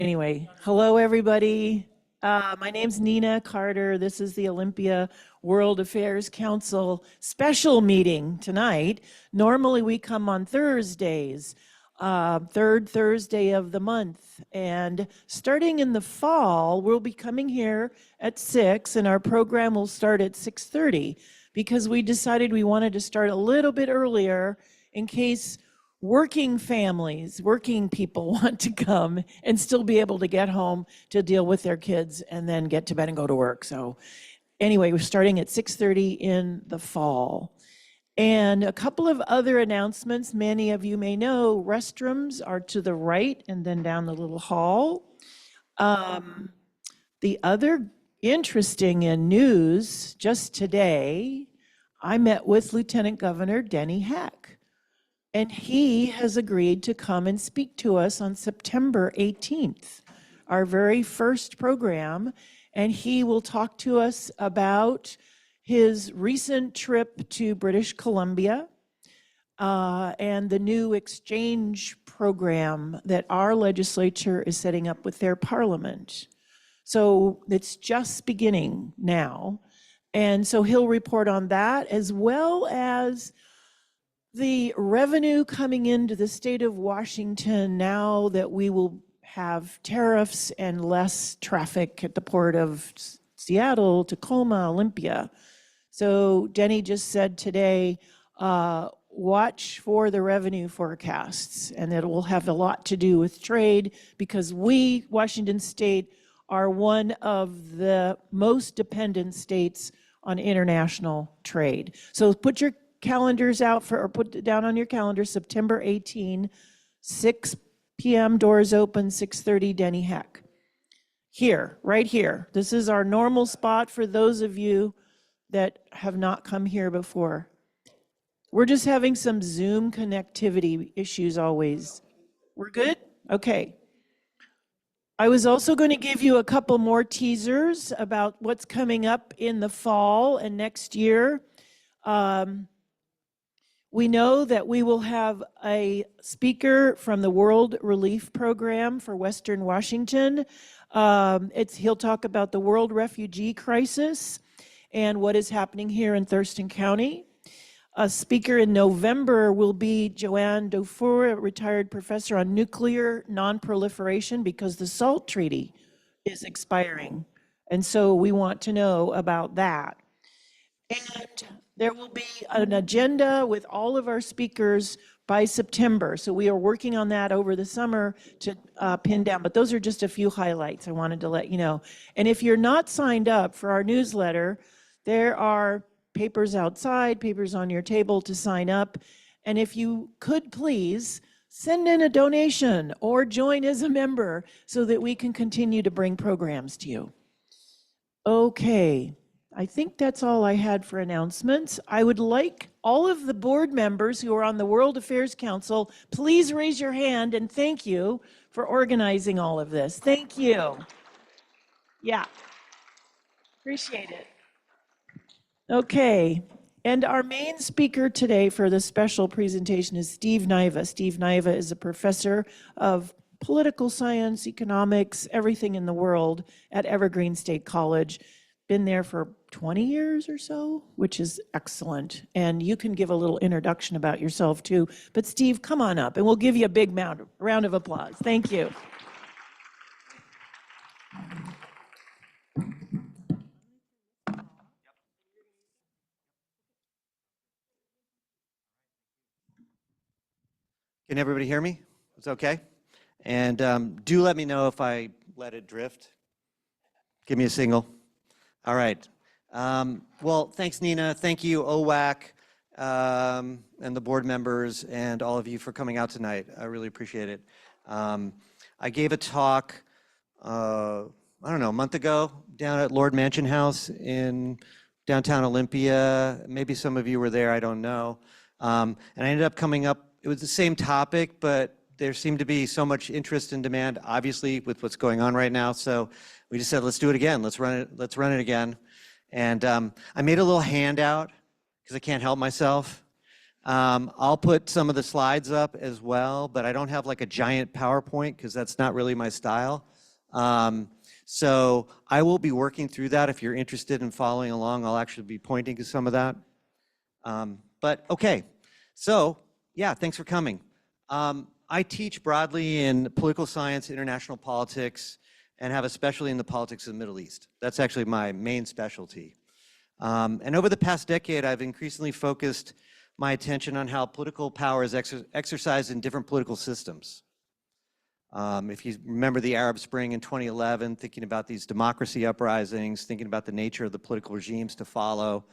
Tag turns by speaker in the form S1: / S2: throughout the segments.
S1: Anyway, hello everybody. My name's Nina Carter. This is the Olympia World Affairs Council special meeting tonight. Normally we come on Thursdays, third Thursday of the month. And starting in the fall, we'll be coming here at 6 and our program will start at 6:30 because we decided we wanted to start a little bit earlier in case working families, working people want to come and still be able to get home to deal with their kids and then get to bed and go to work. So anyway, we're starting at 6:30 in the fall. And a couple of other announcements. Many of you may know restrooms are to the right and then down the little hall. The other interesting news, just today, I met with Lieutenant Governor Denny Heck. And he has agreed to come and speak to us on September 18th, our very first program. And he will talk to us about his recent trip to British Columbia and the new exchange program that our legislature is setting up with their parliament. So it's just beginning now. And so he'll report on that, as well as the revenue coming into the state of Washington now that we will have tariffs and less traffic at the port of Seattle, Tacoma, Olympia. So Denny just said today, watch for the revenue forecasts, and it will have a lot to do with trade because we, Washington State, are one of the most dependent states on international trade. So put your calendars out for, or put it down on your calendar, September 18, 6 p.m. doors open, 6:30, Denny Heck. Here, right here. This is our normal spot for those of you that have not come here before. We're just having some Zoom connectivity issues always. We're good? Okay. I was also going to give you a couple more teasers about what's coming up in the fall and next year. We know that we will have a speaker from the World Relief Program for Western Washington. He'll talk about the world refugee crisis and what is happening here in Thurston County. A speaker in November will be Joanne Dufour, a retired professor on nuclear non-proliferation because the SALT Treaty is expiring. And so we want to know about that. And there will be an agenda with all of our speakers by September. So we are working on that over the summer to pin down. But those are just a few highlights I wanted to let you know. And if you're not signed up for our newsletter, there are papers outside, papers on your table to sign up. And if you could please send in a donation or join as a member so that we can continue to bring programs to you. Okay. I think that's all I had for announcements. I would like all of the board members who are on the World Affairs Council, please raise your hand and thank you for organizing all of this. Thank you. Yeah, appreciate it. Okay, and our main speaker today for the special presentation is Steve Niva. Steve Niva is a professor of political science, economics, everything in the world at Evergreen State College. Been there for 20 years or so, which is excellent. And you can give a little introduction about yourself too. But Steve, come on up and we'll give you a big round of applause. Thank you.
S2: Can everybody hear me? It's okay? And do let me know if I let it drift. Give me a signal. All right. Well, thanks, Nina. Thank you, OWAC, and the board members, and all of you for coming out tonight. I really appreciate it. I gave a talk, I don't know, a month ago down at Lord Mansion House in downtown Olympia. Maybe some of you were there, I don't know. And I ended up coming up, it was the same topic, but there seemed to be so much interest and demand, obviously, with what's going on right now. So we just said, let's do it again. Let's run it again. And I made a little handout because I can't help myself. I'll put some of the slides up as well, but I don't have like a giant PowerPoint because that's not really my style. So I will be working through that. If you're interested in following along, I'll actually be pointing to some of that. But okay, so yeah, thanks for coming. I teach broadly in political science, international politics, and have a specialty in the politics of the Middle East. That's actually my main specialty. And over the past decade, I've increasingly focused my attention on how political power is exercised in different political systems. If you remember the Arab Spring in 2011, thinking about these democracy uprisings, thinking about the nature of the political regimes to follow,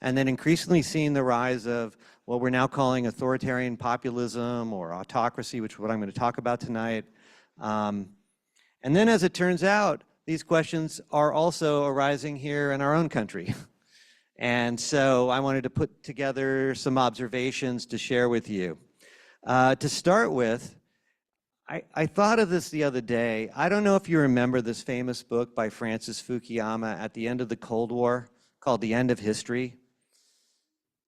S2: and then increasingly seeing the rise of what we're now calling authoritarian populism or autocracy, which is what I'm going to talk about tonight. And then as it turns out, these questions are also arising here in our own country. And so I wanted to put together some observations to share with you. To start with, I thought of this the other day. I don't know if you remember this famous book by Francis Fukuyama at the end of the Cold War called The End of History.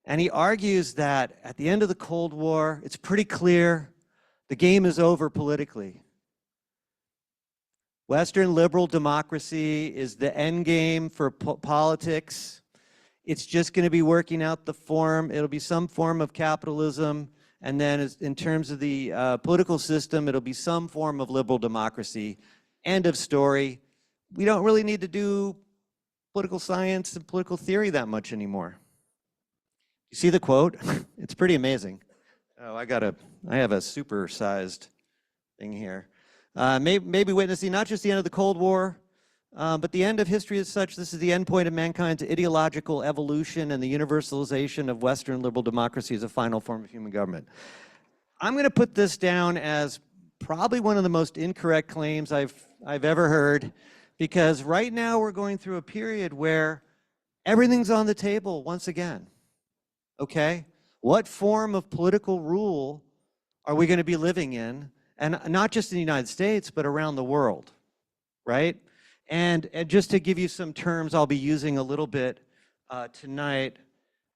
S2: And he argues that at the end of the Cold War, it's pretty clear the game is over politically. Western liberal democracy is the end game for politics. It's just going to be working out the form. It'll be some form of capitalism. And then in terms of the political system, it'll be some form of liberal democracy. End of story. We don't really need to do political science and political theory that much anymore. You see the quote? It's pretty amazing. Oh, I have a super-sized thing here. Maybe witnessing not just the end of the Cold War, but the end of history as such. This is the end point of mankind's ideological evolution and the universalization of Western liberal democracy as a final form of human government. I'm going to put this down as probably one of the most incorrect claims I've ever heard, because right now we're going through a period where everything's on the table once again. Okay? What form of political rule are we going to be living in? And not just in the United States, but around the world, right? And just to give you some terms I'll be using a little bit tonight,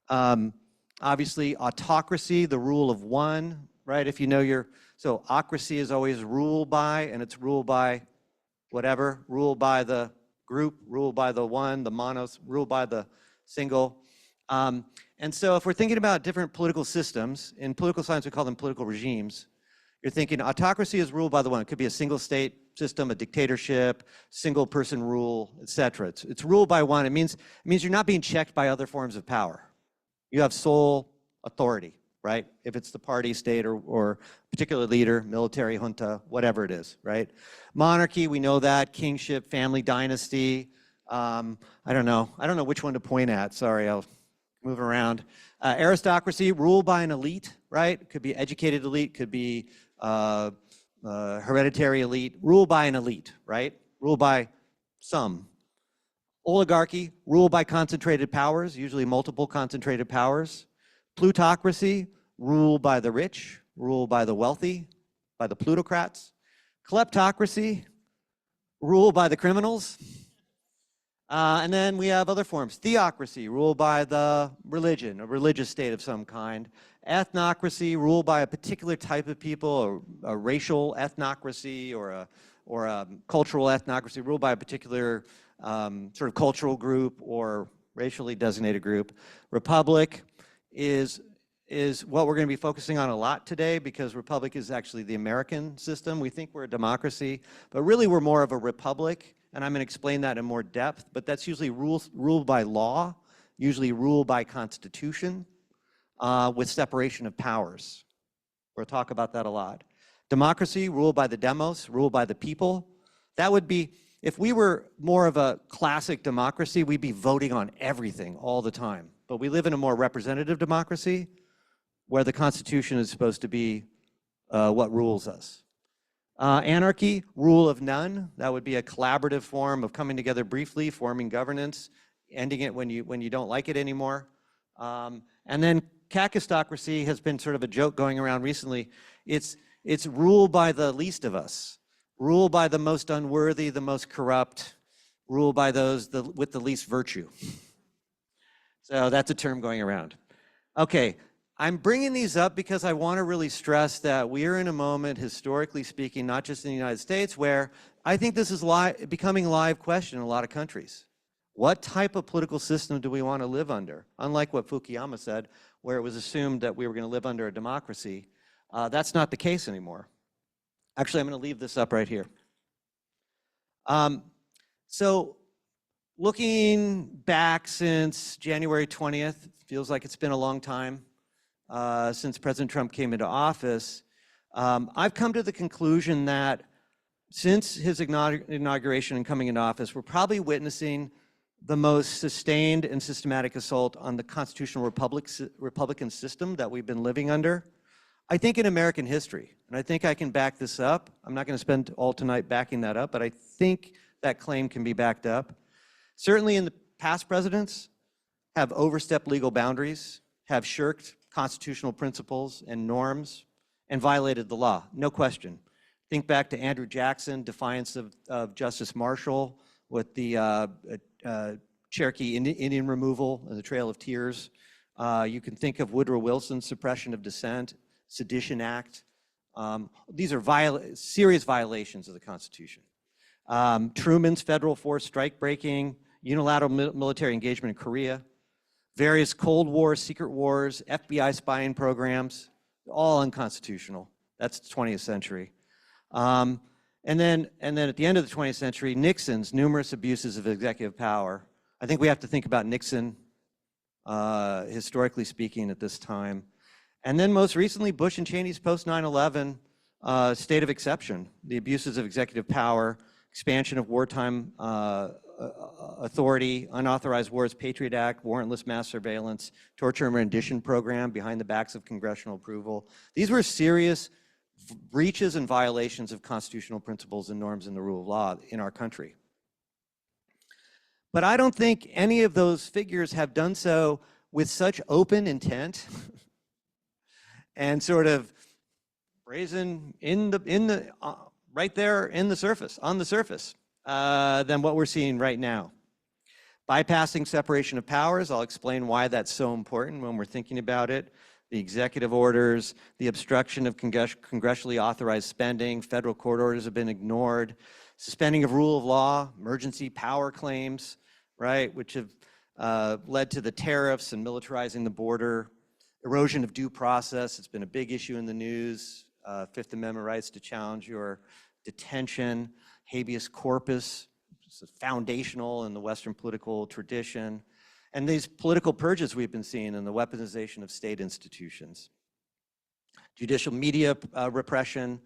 S2: obviously autocracy, the rule of one, right? If you know so ocracy is always ruled by, and it's ruled by whatever, ruled by the group, ruled by the one, the monos, ruled by the single. And so if we're thinking about different political systems, in political science we call them political regimes, you're thinking autocracy is ruled by the one. It could be a single state system, a dictatorship, single person rule, etc. It's ruled by one. It means you're not being checked by other forms of power. You have sole authority, right? If it's the party, state, or particular leader, military, junta, whatever it is, right? Monarchy, we know that. Kingship, family dynasty. I don't know which one to point at. Sorry, I'll move around. Aristocracy, ruled by an elite, right? Could be educated elite, could be hereditary elite, ruled by an elite, right? Ruled by some. Oligarchy, ruled by concentrated powers, usually multiple concentrated powers. Plutocracy, ruled by the rich, ruled by the wealthy, by the plutocrats. Kleptocracy, ruled by the criminals. And then we have other forms. Theocracy, ruled by the religion, a religious state of some kind. Ethnocracy, ruled by a particular type of people, a racial ethnocracy or a cultural ethnocracy, ruled by a particular sort of cultural group or racially designated group. Republic is what we're going to be focusing on a lot today, because republic is actually the American system. We think we're a democracy, but really we're more of a republic, and I'm going to explain that in more depth, but that's usually ruled by law, usually ruled by constitution, with separation of powers. We'll talk about that a lot. Democracy, ruled by the demos, ruled by the people. That would be, if we were more of a classic democracy, we'd be voting on everything all the time. But we live in a more representative democracy where the Constitution is supposed to be what rules us. Anarchy, rule of none. That would be a collaborative form of coming together briefly, forming governance, ending it when you don't like it anymore. And then kakistocracy has been sort of a joke going around recently. It's ruled by the least of us, ruled by the most unworthy, the most corrupt, ruled by those with the least virtue. So that's a term going around. Okay, I'm bringing these up because I want to really stress that we are in a moment, historically speaking, not just in the United States, where I think this is becoming a live question in a lot of countries. What type of political system do we want to live under? Unlike what Fukuyama said, where it was assumed that we were going to live under a democracy, that's not the case anymore. Actually, I'm going to leave this up right here. So looking back since January 20th, feels like it's been a long time since President Trump came into office. I've come to the conclusion that since his inauguration and coming into office, we're probably witnessing the most sustained and systematic assault on the constitutional Republican system that we've been living under, I think, in American history. And I think I can back this up. I'm not going to spend all tonight backing that up, but I think that claim can be backed up. Certainly in the past presidents have overstepped legal boundaries, have shirked constitutional principles and norms, and violated the law, no question. Think back to Andrew Jackson, defiance of Justice Marshall with the Cherokee Indian removal and the Trail of Tears. You can think of Woodrow Wilson's suppression of dissent, Sedition Act. These are serious violations of the Constitution. Truman's federal force strike breaking, unilateral military engagement in Korea, various Cold War, secret wars, FBI spying programs, all unconstitutional. That's the 20th century. And then at the end of the 20th century, Nixon's numerous abuses of executive power. I think we have to think about Nixon, historically speaking, at this time. And then most recently, Bush and Cheney's post 9/11 state of exception, the abuses of executive power, expansion of wartime authority, unauthorized wars, Patriot Act, warrantless mass surveillance, torture and rendition program behind the backs of congressional approval. These were serious breaches and violations of constitutional principles and norms in the rule of law in our country. But I don't think any of those figures have done so with such open intent and sort of brazen right there in the surface, on the surface, than what we're seeing right now. Bypassing separation of powers, I'll explain why that's so important when we're thinking about it. The executive orders, the obstruction of congressionally authorized spending, federal court orders have been ignored, suspending of rule of law, emergency power claims, right, which have led to the tariffs and militarizing the border, erosion of due process. It's been a big issue in the news. Fifth Amendment rights to challenge your detention, habeas corpus, foundational in the Western political tradition, and these political purges we've been seeing and the weaponization of state institutions. Judicial media repression,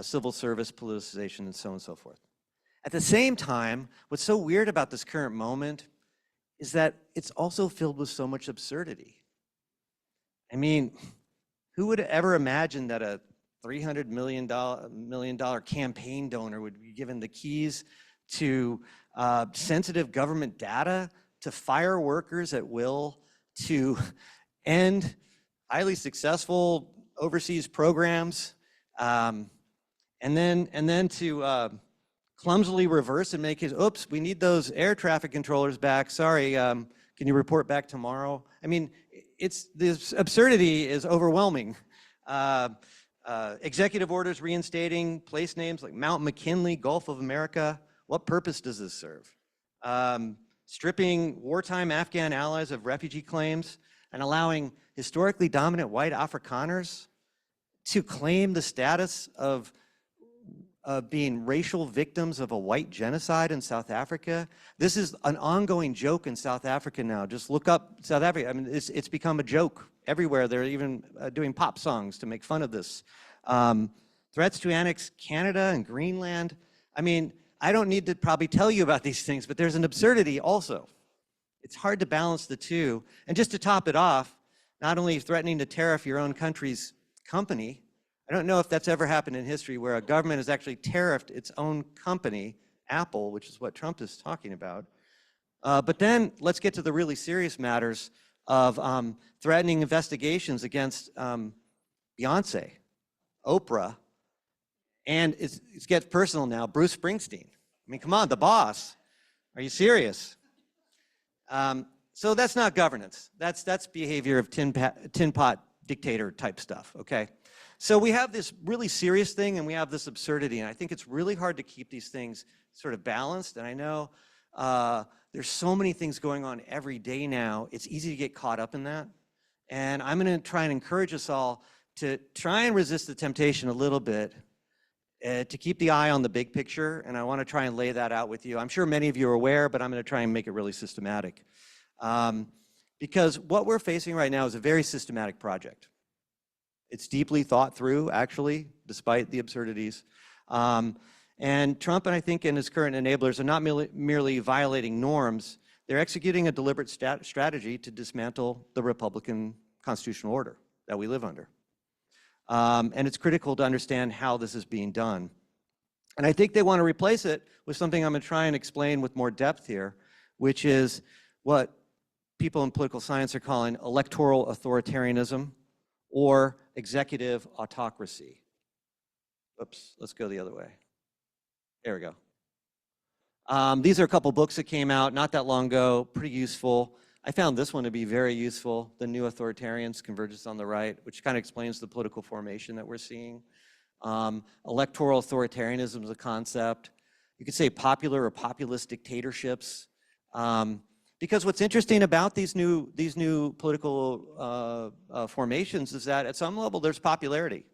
S2: civil service politicization, and so on and so forth. At the same time, what's so weird about this current moment is that it's also filled with so much absurdity. I mean, who would ever imagine that a $300 million campaign donor would be given the keys to sensitive government data, to fire workers at will, to end highly successful overseas programs, and then to clumsily reverse and make his, oops, we need those air traffic controllers back. Sorry, can you report back tomorrow? I mean, this absurdity is overwhelming. Executive orders reinstating place names like Mount McKinley, Gulf of America. What purpose does this serve? Stripping wartime Afghan allies of refugee claims and allowing historically dominant white Afrikaners to claim the status of being racial victims of a white genocide in South Africa. This is an ongoing joke in South Africa now. Just look up South Africa. I mean, it's become a joke everywhere. They're even doing pop songs to make fun of this. Threats to annex Canada and Greenland. I mean, I don't need to probably tell you about these things, but there's an absurdity also. It's hard to balance the two. And just to top it off, not only threatening to tariff your own country's company, I don't know if that's ever happened in history where a government has actually tariffed its own company, Apple, which is what Trump is talking about. But then let's get to the really serious matters of threatening investigations against Beyonce, Oprah, and it gets personal now, Bruce Springsteen. I mean, come on, the boss. Are you serious? So that's not governance. That's behavior of tin pot dictator type stuff, okay? So we have this really serious thing and we have this absurdity, and I think it's really hard to keep these things sort of balanced, and I know there's so many things going on every day now, it's easy to get caught up in that. And I'm gonna try and encourage us all to try and resist the temptation a little bit, to keep the eye on the big picture, and I wanna try and lay that out with you. I'm sure many of you are aware, but I'm gonna try and make it really systematic. Because what we're facing right now is a very systematic project. It's deeply thought through, actually, despite the absurdities. And Trump, and I think, and his current enablers are not merely violating norms, they're executing a deliberate strategy to dismantle the Republican constitutional order that we live under. And it's critical to understand how this is being done. And I think they want to replace it with something I'm going to try and explain with more depth here, which is what people in political science are calling electoral authoritarianism or executive autocracy. Oops, let's go the other way. There we go. These are a couple books that came out not that long ago, pretty useful. I found this one to be very useful, The New Authoritarians, Convergence on the Right, which kind of explains the political formation that we're seeing. Electoral authoritarianism is a concept. You could say popular or populist dictatorships. Because what's interesting about these new political formations is that at some level there's popularity.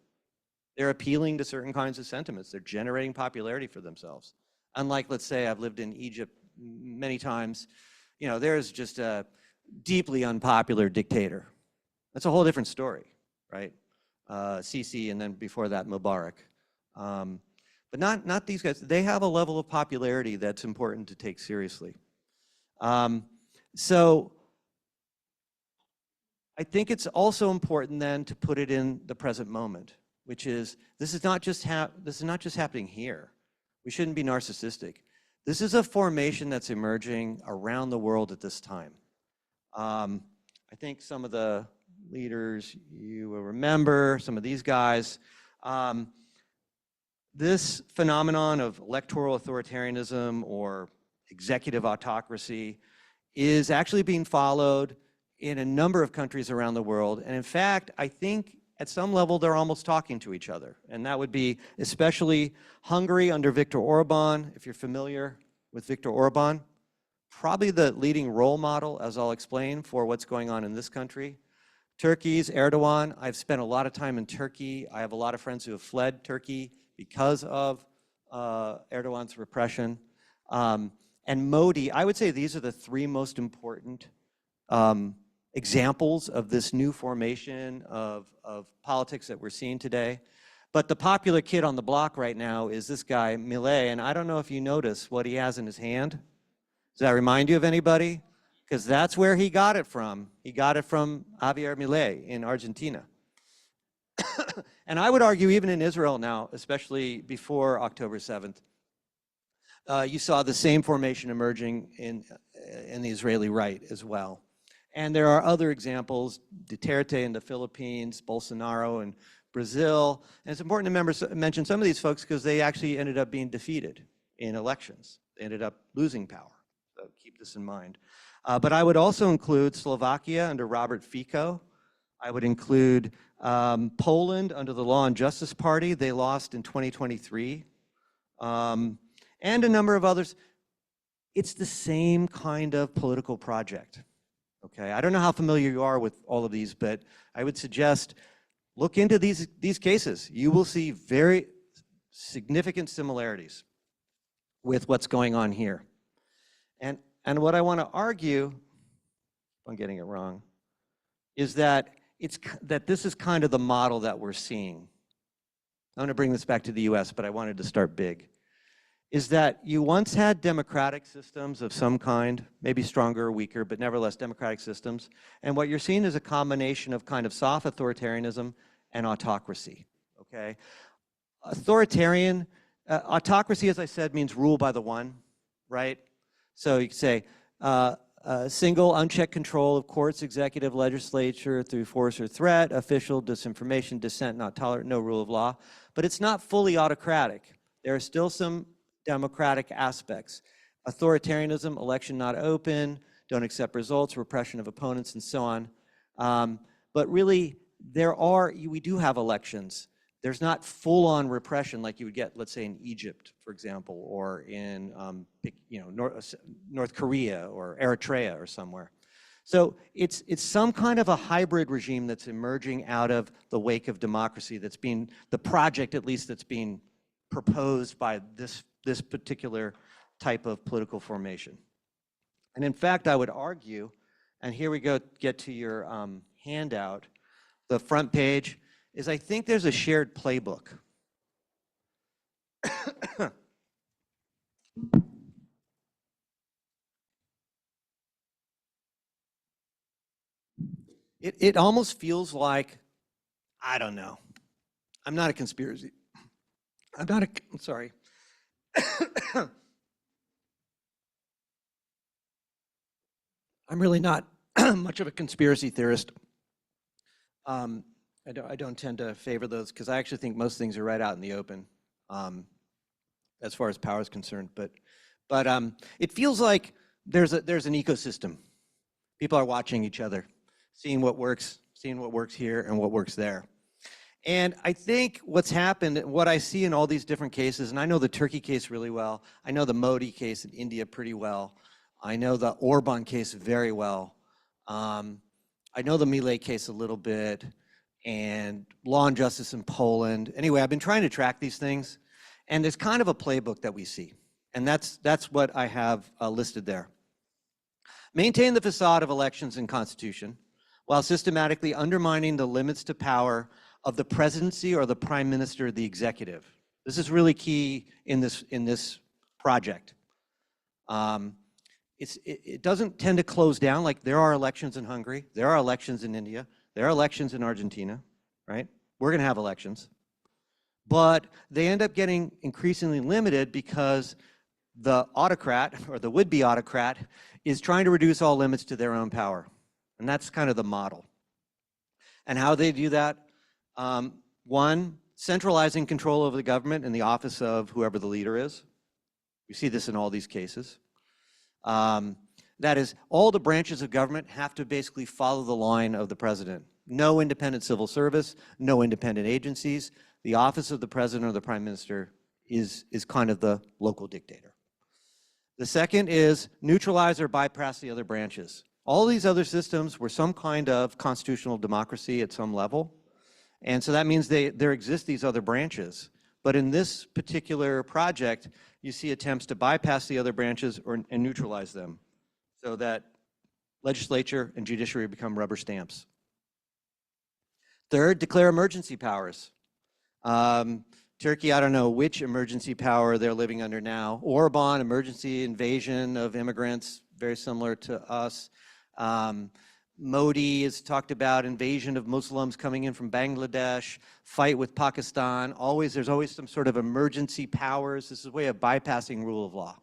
S2: They're appealing to certain kinds of sentiments. They're generating popularity for themselves. Unlike, let's say, I've lived in Egypt many times, you know, there's just a deeply unpopular dictator. That's a whole different story, right? Sisi, and then before that, Mubarak. But not these guys. They have a level of popularity that's important to take seriously. So I think it's also important then to put it in the present moment, which is this is not just happening here. We shouldn't be narcissistic. This is a formation that's emerging around the world at this time. I think some of the leaders you will remember, some of these guys. This phenomenon of electoral authoritarianism or executive autocracy is actually being followed in a number of countries around the world. And in fact, I think at some level they're almost talking to each other. And that would be especially Hungary under Viktor Orban, if you're familiar with Viktor Orban. Probably the leading role model, as I'll explain, for what's going on in this country. Turkey's Erdogan. I've spent a lot of time in Turkey. I have a lot of friends who have fled Turkey because of Erdogan's repression. And Modi, I would say these are the three most important examples of this new formation of politics that we're seeing today. But the popular kid on the block right now is this guy, Milei, and I don't know if you notice what he has in his hand. Does that remind you of anybody? Because that's where he got it from. He got it from Javier Milei in Argentina. And I would argue even in Israel now, especially before October 7th, you saw the same formation emerging in the Israeli right as well. And there are other examples, Duterte in the Philippines, Bolsonaro in Brazil. And it's important to mention some of these folks because they actually ended up being defeated in elections. They ended up losing power. So keep this in mind. But I would also include Slovakia under Robert Fico. I would include Poland under the Law and Justice Party. They lost in 2023. And a number of others. It's the same kind of political project. Okay, I don't know how familiar you are with all of these, but I would suggest look into these cases. You will see very significant similarities with what's going on here. And what I want to argue, if I'm getting it wrong, is that this is kind of the model that we're seeing. I'm going to bring this back to the US, but I wanted to start big. Is that you once had democratic systems of some kind, maybe stronger or weaker, but nevertheless democratic systems. And what you're seeing is a combination of kind of soft authoritarianism and autocracy, okay? Autocracy, as I said, means rule by the one, right? So you could say single unchecked control of courts, executive, legislature through force or threat, official disinformation, dissent not tolerant, no rule of law. But it's not fully autocratic. There are still some democratic aspects. Authoritarianism, election not open, don't accept results, repression of opponents, and so on. But really, we do have elections. There's not full-on repression like you would get, let's say, in Egypt, for example, or in North Korea or Eritrea or somewhere. So it's some kind of a hybrid regime that's emerging out of the wake of democracy. That's been the project, at least, that's being proposed by this particular type of political formation. And in fact, I would argue, and here we get to your handout, the front page, is I think there's a shared playbook. It almost feels like, I don't know. I'm not a conspiracy. I'm sorry. I'm really not much of a conspiracy theorist. I don't tend to favor those because I actually think most things are right out in the open, as far as power is concerned. But it feels like there's an ecosystem. People are watching each other, seeing what works here and what works there. And I think what's happened, what I see in all these different cases, and I know the Turkey case really well, I know the Modi case in India pretty well, I know the Orban case very well, I know the Milei case a little bit, and law and justice in Poland. Anyway, I've been trying to track these things, and there's kind of a playbook that we see, and that's what I have listed there. Maintain the facade of elections and constitution while systematically undermining the limits to power of the presidency or the prime minister, the executive. This is really key in this project. It doesn't tend to close down. Like, there are elections in Hungary, there are elections in India, there are elections in Argentina, right? We're going to have elections. But they end up getting increasingly limited because the autocrat, or the would-be autocrat, is trying to reduce all limits to their own power. And that's kind of the model. And how they do that, one, centralizing control over the government in the office of whoever the leader is. We see this in all these cases. That is, all the branches of government have to basically follow the line of the president. No independent civil service, no independent agencies. The office of the president or the prime minister is kind of the local dictator. The second is neutralize or bypass the other branches. All these other systems were some kind of constitutional democracy at some level. And so that means there exist these other branches. But in this particular project, you see attempts to bypass the other branches and neutralize them so that legislature and judiciary become rubber stamps. Third, declare emergency powers. Turkey, I don't know which emergency power they're living under now. Orban, emergency invasion of immigrants, very similar to us. Modi has talked about invasion of Muslims coming in from Bangladesh, fight with Pakistan. There's always some sort of emergency powers. This is a way of bypassing rule of law.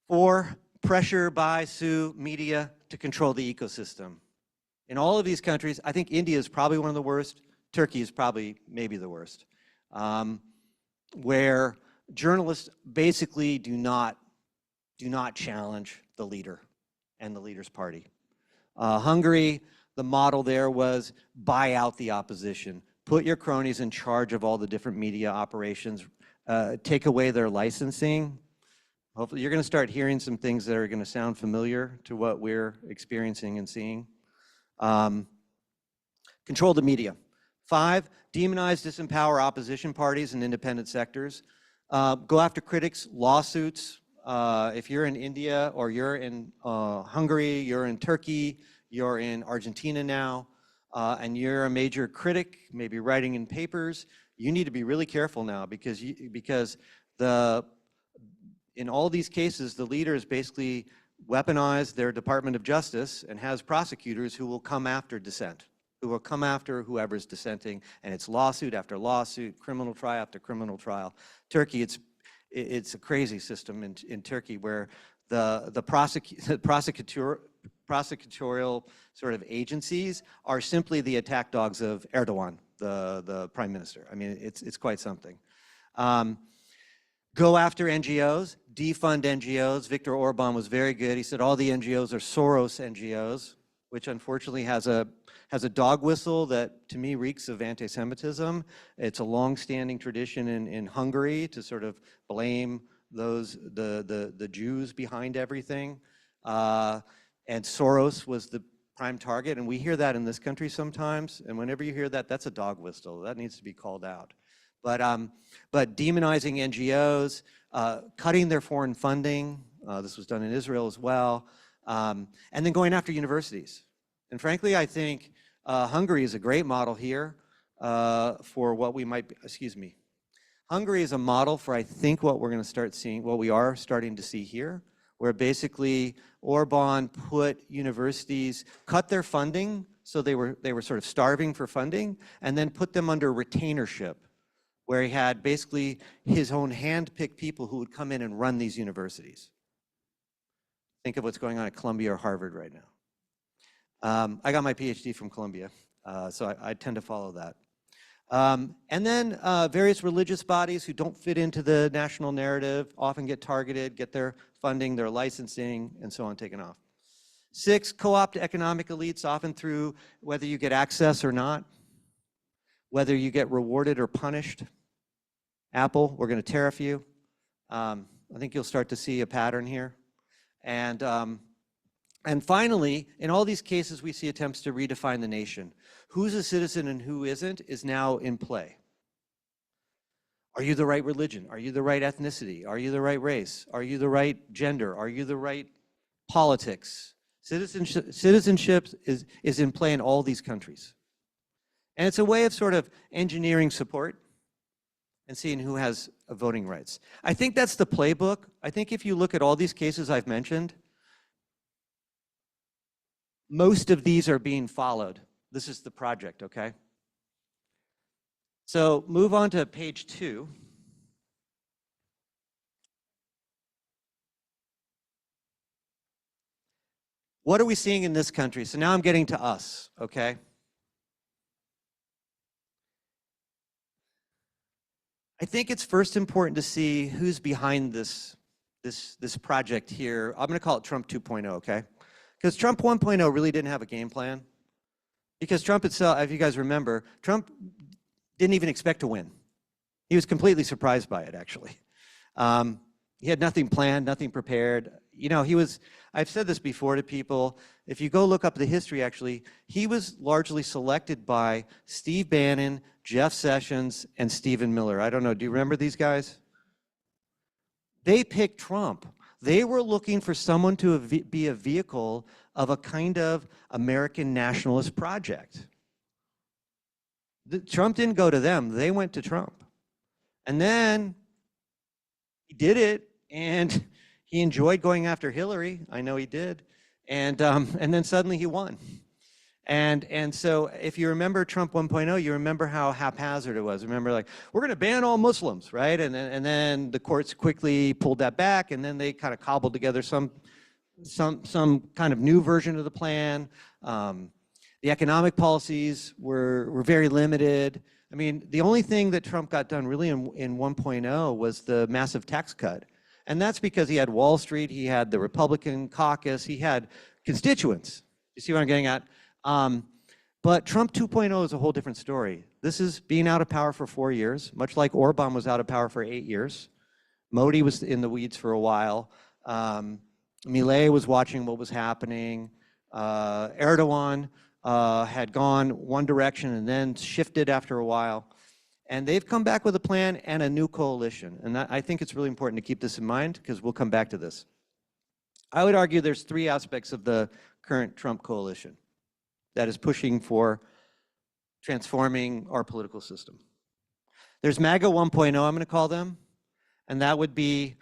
S2: 4, pressure by media to control the ecosystem. In all of these countries, I think India is probably one of the worst. Turkey is probably maybe the worst, where journalists basically do not challenge the leader and the leader's party. Hungary, the model there was buy out the opposition, put your cronies in charge of all the different media operations, take away their licensing. Hopefully you're going to start hearing some things that are going to sound familiar to what we're experiencing and seeing. Control the media. 5, demonize, disempower opposition parties and independent sectors. Go after critics, lawsuits. If you're in India or you're in Hungary, you're in Turkey, you're in Argentina now, and you're a major critic, maybe writing in papers, you need to be really careful now because in all these cases, the leaders basically weaponize their Department of Justice and has prosecutors who will come after dissent, who will come after whoever's dissenting, and it's lawsuit after lawsuit, criminal trial after criminal trial. Turkey, it's a crazy system in Turkey where the prosecutorial sort of agencies are simply the attack dogs of Erdogan, the prime minister. I mean, it's quite something. Go after NGOs, defund NGOs. Viktor Orban was very good. He said all the NGOs are Soros NGOs. which unfortunately has a dog whistle that to me reeks of anti-Semitism. It's a long-standing tradition in Hungary to sort of blame the Jews behind everything. And Soros was the prime target, and we hear that in this country sometimes. And whenever you hear that, that's a dog whistle. That needs to be called out. But demonizing NGOs, cutting their foreign funding. This was done in Israel as well. And then going after universities. And frankly, I think Hungary is a great model here for what we might, Hungary is a model for, I think, what we're going to start seeing, what we are starting to see here, where basically Orban put universities, cut their funding, so they were sort of starving for funding, and then put them under retainership, where he had basically his own hand-picked people who would come in and run these universities. Think of what's going on at Columbia or Harvard right now. I got my PhD from Columbia, so I tend to follow that. And then various religious bodies who don't fit into the national narrative often get targeted, get their funding, their licensing, and so on taken off. 6, co-opt economic elites, often through whether you get access or not, whether you get rewarded or punished. Apple, we're going to tariff you. I think you'll start to see a pattern here. And finally, in all these cases, we see attempts to redefine the nation. Who's a citizen and who isn't is now in play. Are you the right religion? Are you the right ethnicity? Are you the right race? Are you the right gender? Are you the right politics? Citizenship is in play in all these countries. And it's a way of sort of engineering support and seeing who has voting rights. I think that's the playbook. I think if you look at all these cases I've mentioned, most of these are being followed. This is the project, okay? So move on to page 2. What are we seeing in this country? So now I'm getting to us, okay? I think it's first important to see who's behind this project here. I'm going to call it Trump 2.0, okay? Because Trump 1.0 really didn't have a game plan. Because Trump itself, if you guys remember, Trump didn't even expect to win. He was completely surprised by it, actually. He had nothing planned, nothing prepared. You know, I've said this before to people, if you go look up the history, actually, he was largely selected by Steve Bannon, Jeff Sessions, and Stephen Miller. I don't know, do you remember these guys? They picked Trump. They were looking for someone to be a vehicle of a kind of American nationalist project. Trump didn't go to them, they went to Trump. And then he did it, and he enjoyed going after Hillary. I know he did. And then suddenly he won. And so if you remember Trump 1.0, you remember how haphazard it was. Remember, like, we're going to ban all Muslims, right? And then the courts quickly pulled that back, and then they kind of cobbled together some kind of new version of the plan. The economic policies were very limited. I mean, the only thing that Trump got done really in 1.0 was the massive tax cut. And that's because he had Wall Street, he had the Republican caucus, he had constituents. You see what I'm getting at? But Trump 2.0 is a whole different story. This is being out of power for 4 years, much like Orban was out of power for 8 years. Modi was in the weeds for a while. Milei was watching what was happening. Erdogan had gone one direction and then shifted after a while. And they've come back with a plan and a new coalition. And I think it's really important to keep this in mind because we'll come back to this. I would argue there's 3 aspects of the current Trump coalition that is pushing for transforming our political system. There's MAGA 1.0, I'm going to call them, and that would be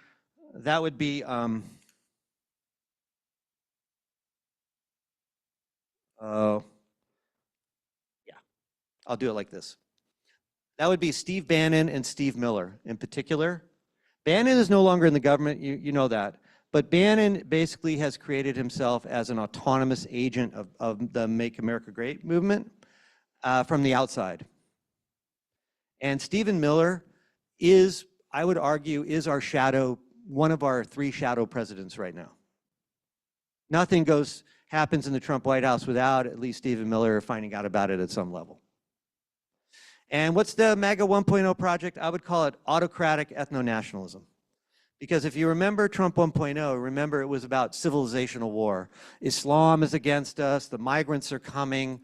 S2: I'll do it like this. That would be Steve Bannon and Steve Miller in particular. Bannon is no longer in the government, you know that. But Bannon basically has created himself as an autonomous agent of the Make America Great movement from the outside. And Stephen Miller is, I would argue, is our one of our 3 shadow presidents right now. Nothing happens in the Trump White House without at least Stephen Miller finding out about it at some level. And what's the MAGA 1.0 project? I would call it autocratic ethno-nationalism. Because if you remember Trump 1.0, remember it was about civilizational war. Islam is against us, the migrants are coming.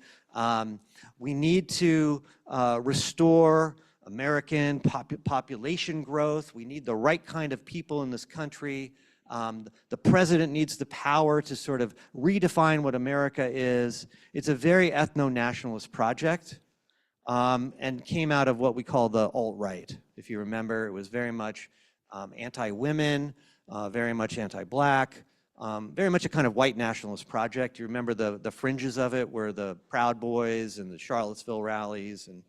S2: We need to restore American population growth. We need the right kind of people in this country. The president needs the power to sort of redefine what America is. It's a very ethno-nationalist project. And came out of what we call the alt-right. If you remember, it was very much anti-women, very much anti-black, very much a kind of white nationalist project. You remember the fringes of it were the Proud Boys and the Charlottesville rallies, and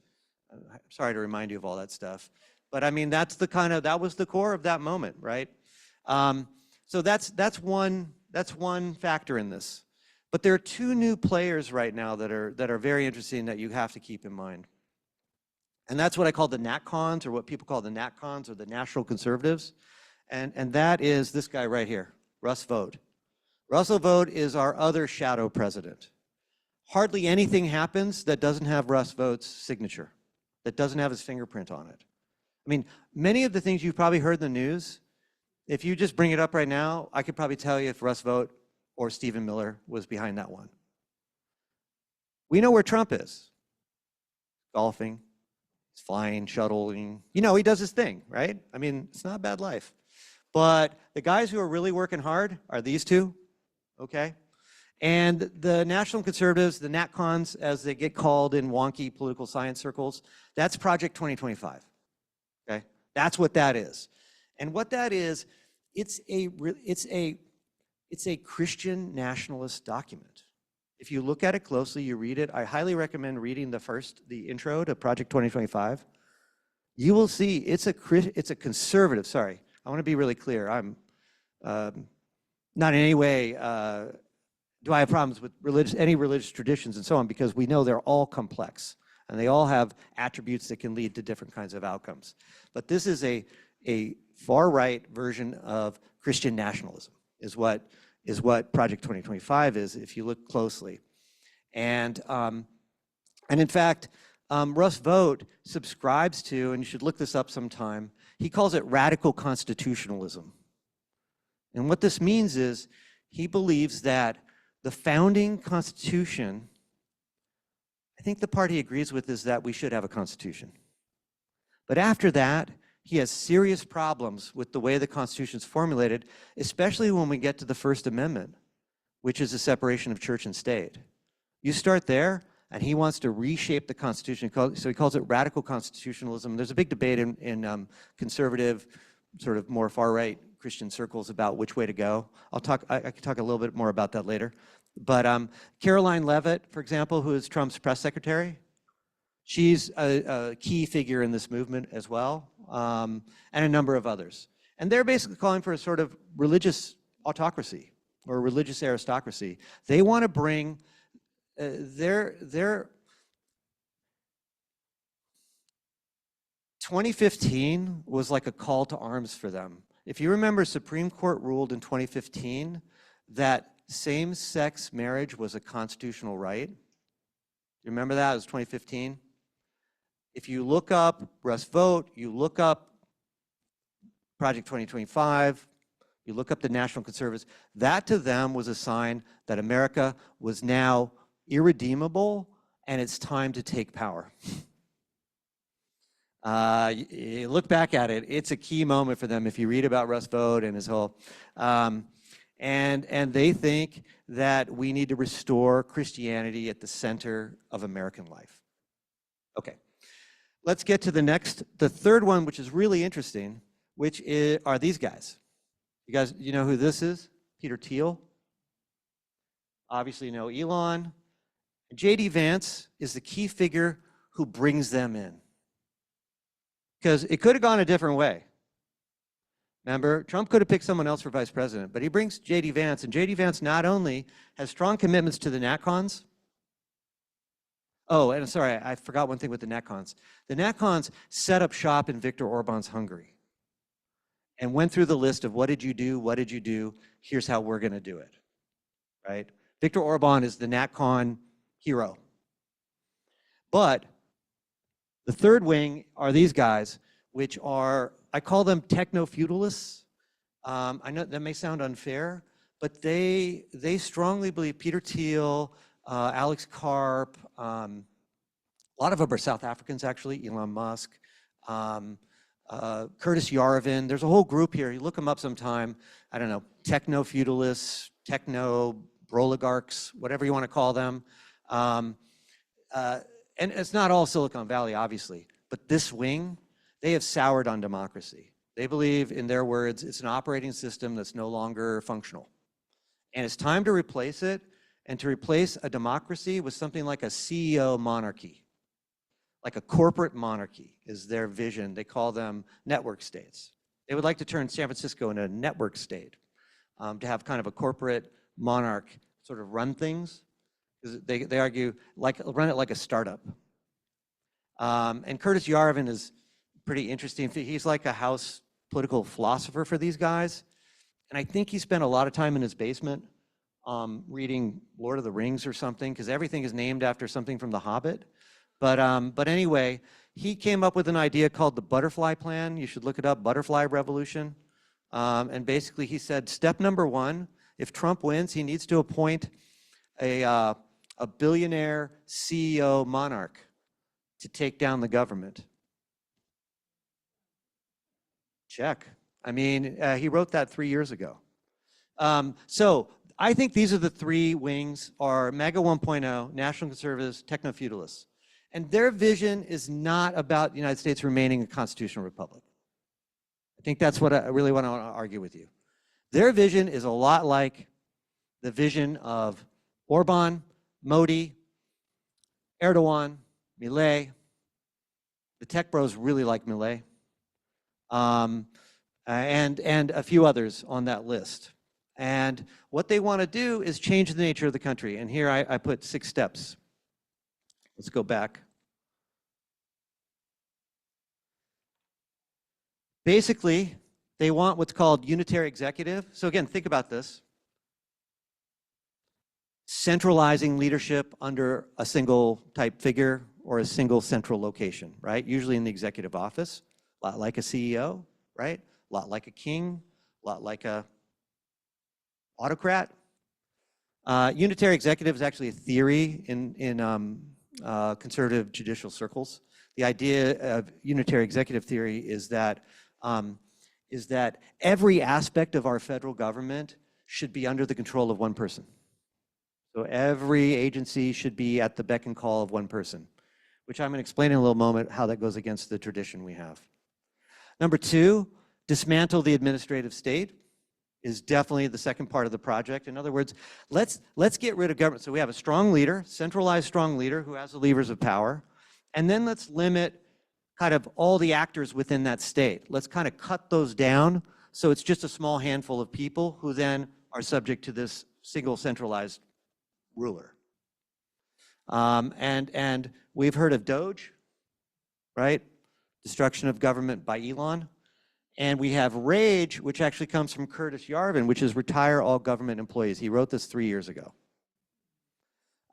S2: I'm sorry to remind you of all that stuff. But I mean, that was the core of that moment, right? So that's one factor in this. But there are two new players right now that are very interesting that you have to keep in mind. And that's what I call the NatCons, or what people call the NatCons, or the National Conservatives. And that is this guy right here, Russ Vought. Russell Vought is our other shadow president. Hardly anything happens that doesn't have Russ Vought's signature, that doesn't have his fingerprint on it. I mean, many of the things you've probably heard in the news, if you just bring it up right now, I could probably tell you if Russ Vought or Stephen Miller was behind that one. We know where Trump is. Golfing, he's flying, shuttling. You know, he does his thing, right? I mean, it's not a bad life. But the guys who are really working hard are these two, okay? And the National Conservatives, the NatCons, as they get called in wonky political science circles, that's Project 2025, okay? That's what that is. And what that is, it's a Christian nationalist document. If you look at it closely, you read it, I highly recommend reading the intro to Project 2025. You will see it's a conservative, sorry, I want to be really clear. I'm not in any way, do I have problems with any religious traditions and so on, because we know they're all complex and they all have attributes that can lead to different kinds of outcomes. But this is a far-right version of Christian nationalism, is what Project 2025 is, if you look closely. And in fact, Russ Vought subscribes to, and you should look this up sometime, he calls it radical constitutionalism. And what this means is he believes that the founding constitution, I think the part he agrees with is that we should have a constitution. But after that, he has serious problems with the way the Constitution is formulated, especially when we get to the First Amendment, which is the separation of church and state. You start there, and he wants to reshape the Constitution, so he calls it radical constitutionalism. There's a big debate in conservative, sort of more far-right Christian circles about which way to go. I can talk a little bit more about that later. But Caroline Leavitt, for example, who is Trump's press secretary, she's a key figure in this movement as well, and a number of others. And they're basically calling for a sort of religious autocracy or religious aristocracy. They want to bring their 2015 was like a call to arms for them. If you remember, Supreme Court ruled in 2015 that same-sex marriage was a constitutional right. You remember that? It was 2015. If you look up Russ Vought, you look up Project 2025, you look up the National Conservatives, that to them was a sign that America was now irredeemable and it's time to take power. You look back at it, it's a key moment for them if you read about Russ Vought and his whole, and they think that we need to restore Christianity at the center of American life. Okay, let's get to the third one, which is really interesting, which are these guys. You know who this is? Peter Thiel. Obviously you know Elon. J.D. Vance is the key figure who brings them in. Because it could have gone a different way. Remember, Trump could have picked someone else for vice president, but he brings J.D. Vance, and J.D. Vance not only has strong commitments to the NatCons. Oh, and sorry, I forgot one thing with the NatCons. The NatCons set up shop in Viktor Orban's Hungary and went through the list of what did you do, here's how we're going to do it. right? Viktor Orban is the NatCon hero. But the third wing are these guys, which are, I call them techno-feudalists. I know that may sound unfair, but they strongly believe, Peter Thiel, Alex Karp, a lot of them are South Africans actually, Elon Musk, Curtis Yarvin. There's a whole group here. You look them up sometime. I don't know, techno-feudalists, techno-oligarchs, whatever you want to call them. And it's not all Silicon Valley, obviously, but this wing, they have soured on democracy. They believe, in their words, it's an operating system that's no longer functional. And it's time to replace it, and to replace a democracy with something like a CEO monarchy. Like a corporate monarchy is their vision. They call them network states. They would like to turn San Francisco into a network state, to have kind of a corporate monarch sort of run things. They argue, run it like a startup. And Curtis Yarvin is pretty interesting. He's like a house political philosopher for these guys. And I think he spent a lot of time in his basement reading Lord of the Rings or something, because everything is named after something from The Hobbit. But anyway, he came up with an idea called the butterfly plan. You should look it up, butterfly revolution. And basically he said, step number one, if Trump wins, he needs to appoint a billionaire CEO monarch to take down the government. Check. I mean, he wrote that 3 years ago. So I think these are the three wings, are MAGA 1.0, national conservatives, techno-feudalists. And their vision is not about the United States remaining a constitutional republic. I think that's what I really want to argue with you. Their vision is a lot like the vision of Orban, Modi, Erdogan, Milei. The tech bros really like Milei. And a few others on that list. And what they want to do is change the nature of the country. And here I put 6 steps. Let's go back. Basically, they want what's called unitary executive. So again, think about this. Centralizing leadership under a single type figure or a single central location, right? Usually in the executive office, a lot like a CEO, right? A lot like a king, a lot like a autocrat. Unitary executive is actually a theory in conservative judicial circles. The idea of unitary executive theory is that every aspect of our federal government should be under the control of one person. So every agency should be at the beck and call of one person, which I'm going to explain in a little moment how that goes against the tradition we have. Number 2, dismantle the administrative state is definitely the second part of the project. In other words, let's get rid of government. So we have a strong leader, centralized strong leader who has the levers of power, and then let's limit kind of all the actors within that state. Let's kind of cut those down so it's just a small handful of people who then are subject to this single centralized ruler. And we've heard of Doge, right? Destruction of government by Elon. And we have RAGE, which actually comes from Curtis Yarvin, which is retire all government employees. He wrote this 3 years ago.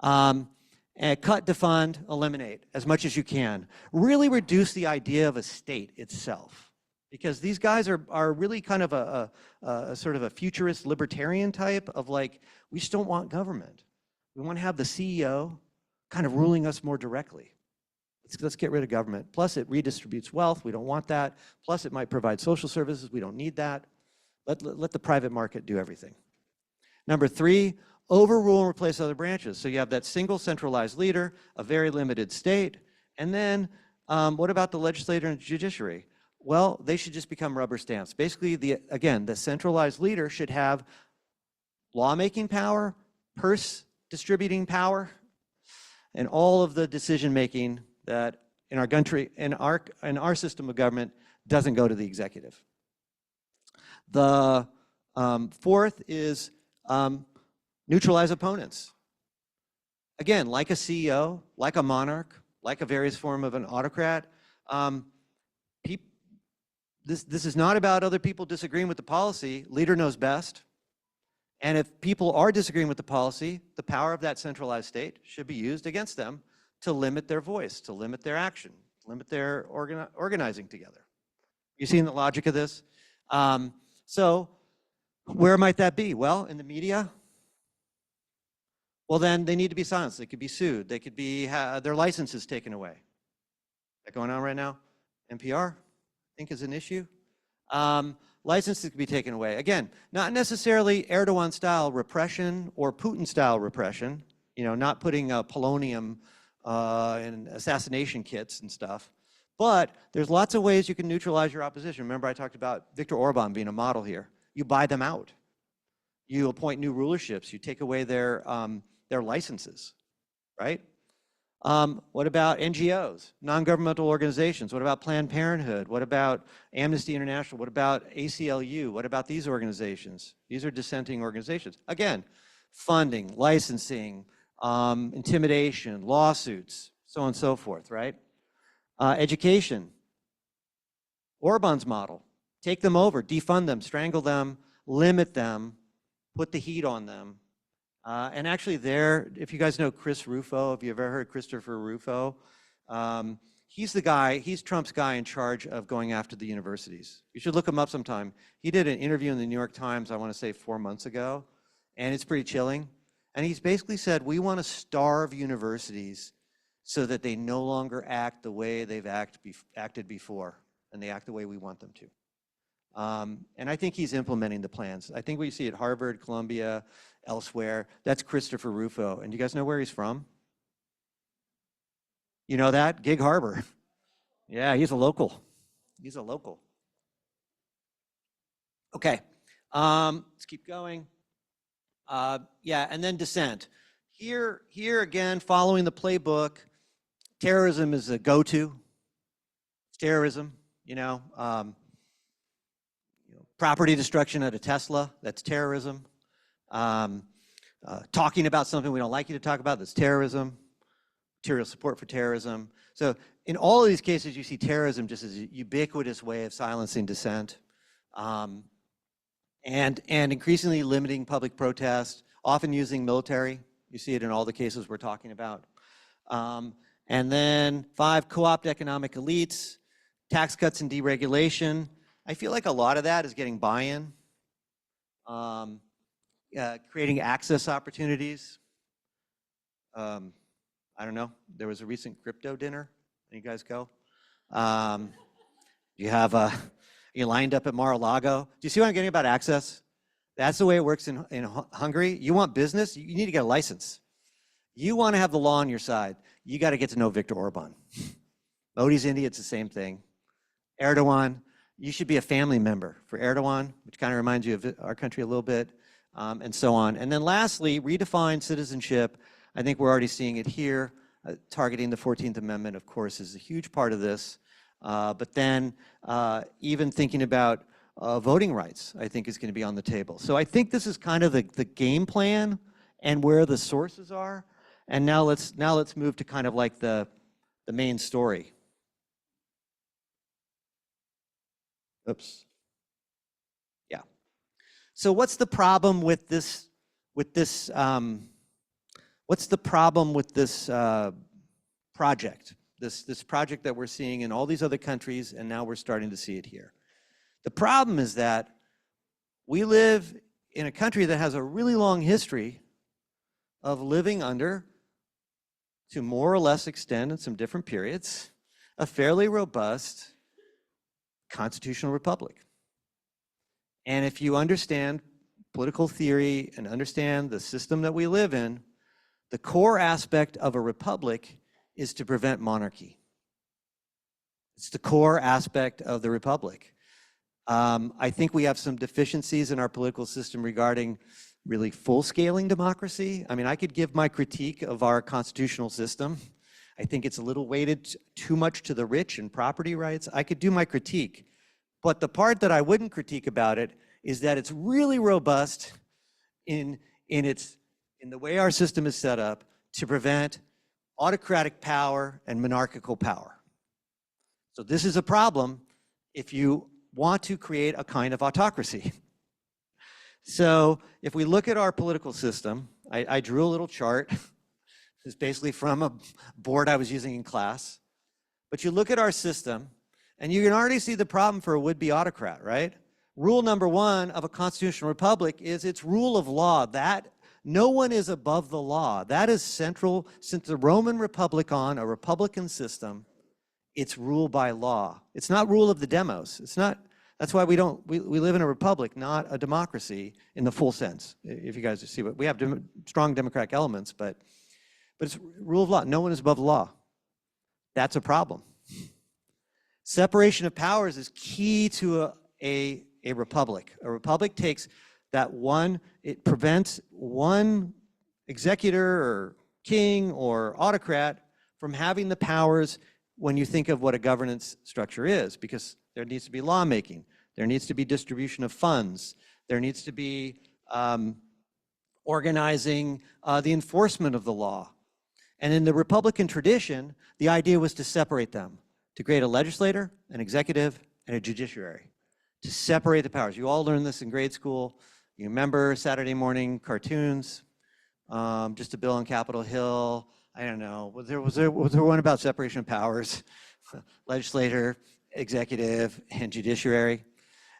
S2: And cut, defund, eliminate as much as you can. Really reduce the idea of a state itself. Because these guys are really kind of a sort of a futurist libertarian type of like, we just don't want government. We want to have the CEO kind of ruling us more directly. Let's get rid of government. Plus it redistributes wealth. We don't want that. Plus it might provide social services. We don't need that. Let the private market do everything. Number 3, overrule and replace other branches. So you have that single centralized leader, a very limited state. And then what about the legislature and judiciary? Well, they should just become rubber stamps. Basically, again, the centralized leader should have lawmaking power, purse distributing power, and all of the decision making that in our country, in our system of government, doesn't go to the executive. The 4th is neutralize opponents. Again, like a CEO, like a monarch, like a various form of an autocrat, this is not about other people disagreeing with the policy. Leader knows best. And if people are disagreeing with the policy, the power of that centralized state should be used against them to limit their voice, to limit their action, limit their organizing together. You seeing the logic of this? So where might that be? Well, in the media. Well, then they need to be silenced. They could be sued. They could be their licenses taken away. Is that going on right now? NPR, I think, is an issue. Licenses could be taken away. Again, not necessarily Erdogan-style repression or Putin-style repression, you know, not putting polonium in assassination kits and stuff. But there's lots of ways you can neutralize your opposition. Remember, I talked about Viktor Orban being a model here. You buy them out. You appoint new rulerships. You take away their licenses, right? What about NGOs, non-governmental organizations? What about Planned Parenthood? What about Amnesty International? What about ACLU? What about these organizations? These are dissenting organizations. Again, funding, licensing, intimidation, lawsuits, so on and so forth, right? Education, Orban's model. Take them over, defund them, strangle them, limit them, put the heat on them. And actually there, if you guys know Chris Rufo, if you've ever heard Christopher Rufo, he's the guy, he's Trump's guy in charge of going after the universities. You should look him up sometime. He did an interview in the New York Times, I want to say 4 months ago, and it's pretty chilling. And he's basically said, we want to starve universities so that they no longer act the way they've acted before, and they act the way we want them to. And I think he's implementing the plans. I think we see at Harvard, Columbia, elsewhere. That's Christopher Rufo. And you guys know where he's from? You know that? Gig Harbor. Yeah, he's a local. He's a local. Okay, let's keep going. Yeah, and then dissent. Here again, following the playbook, terrorism is a go-to. It's terrorism, you know. Property destruction at a Tesla, that's terrorism. Talking about something we don't like you to talk about, that's terrorism. Material support for terrorism. So in all of these cases, you see terrorism just as a ubiquitous way of silencing dissent. And increasingly limiting public protest, often using military. You see it in all the cases we're talking about. And then 5, co-opt economic elites, tax cuts and deregulation. I feel like a lot of that is getting buy-in, creating access opportunities. I don't know, there was a recent crypto dinner. You guys go? You lined up at Mar-a-Lago. Do you see what I'm getting about access? That's the way it works in Hungary. You want business, you need to get a license. You want to have the law on your side, you got to get to know Viktor Orban. Modi's India, it's the same thing. Erdogan, you should be a family member for Erdogan, which kind of reminds you of our country a little bit, and so on. And then lastly, redefine citizenship. I think we're already seeing it here. Targeting the 14th Amendment, of course, is a huge part of this. But then even thinking about voting rights, I think is going to be on the table. So I think this is kind of the game plan and where the sources are. And now let's move to kind of like the main story. Oops. Yeah. So what's the problem with this? What's the problem with this project? This project that we're seeing in all these other countries, and now we're starting to see it here. The problem is that we live in a country that has a really long history of living under, to more or less extent in some different periods, a fairly robust constitutional republic. And if you understand political theory and understand the system that we live in, the core aspect of a republic is to prevent monarchy. It's the core aspect of the republic. I think we have some deficiencies in our political system regarding really full-scaling democracy. I mean, I could give my critique of our constitutional system. I think it's a little weighted too much to the rich and property rights. I could do my critique. But the part that I wouldn't critique about it is that it's really robust in the way our system is set up to prevent autocratic power and monarchical power. So this is a problem if you want to create a kind of autocracy. So if we look at our political system, I drew a little chart. It's basically from a board I was using in class. But you look at our system, and you can already see the problem for a would-be autocrat, right? Rule number one of a constitutional republic is its rule of law. That no one is above the law. That is central. Since the Roman Republic on, a republican system, it's rule by law. It's not rule of the demos. It's not. That's why we live in a republic, not a democracy in the full sense. If you guys see what we have, strong democratic elements, but it's rule of law. No one is above the law. That's a problem. Separation of powers is key to a republic. A republic takes that one, it prevents one executor or king or autocrat from having the powers when you think of what a governance structure is, because there needs to be lawmaking, there needs to be distribution of funds, there needs to be organizing the enforcement of the law. And in the Republican tradition, the idea was to separate them, to create a legislator, an executive, and a judiciary, to separate the powers. You all learned this in grade school. You remember Saturday morning cartoons, Just a Bill on Capitol Hill. I don't know, was there one about separation of powers? Legislator, executive, and judiciary.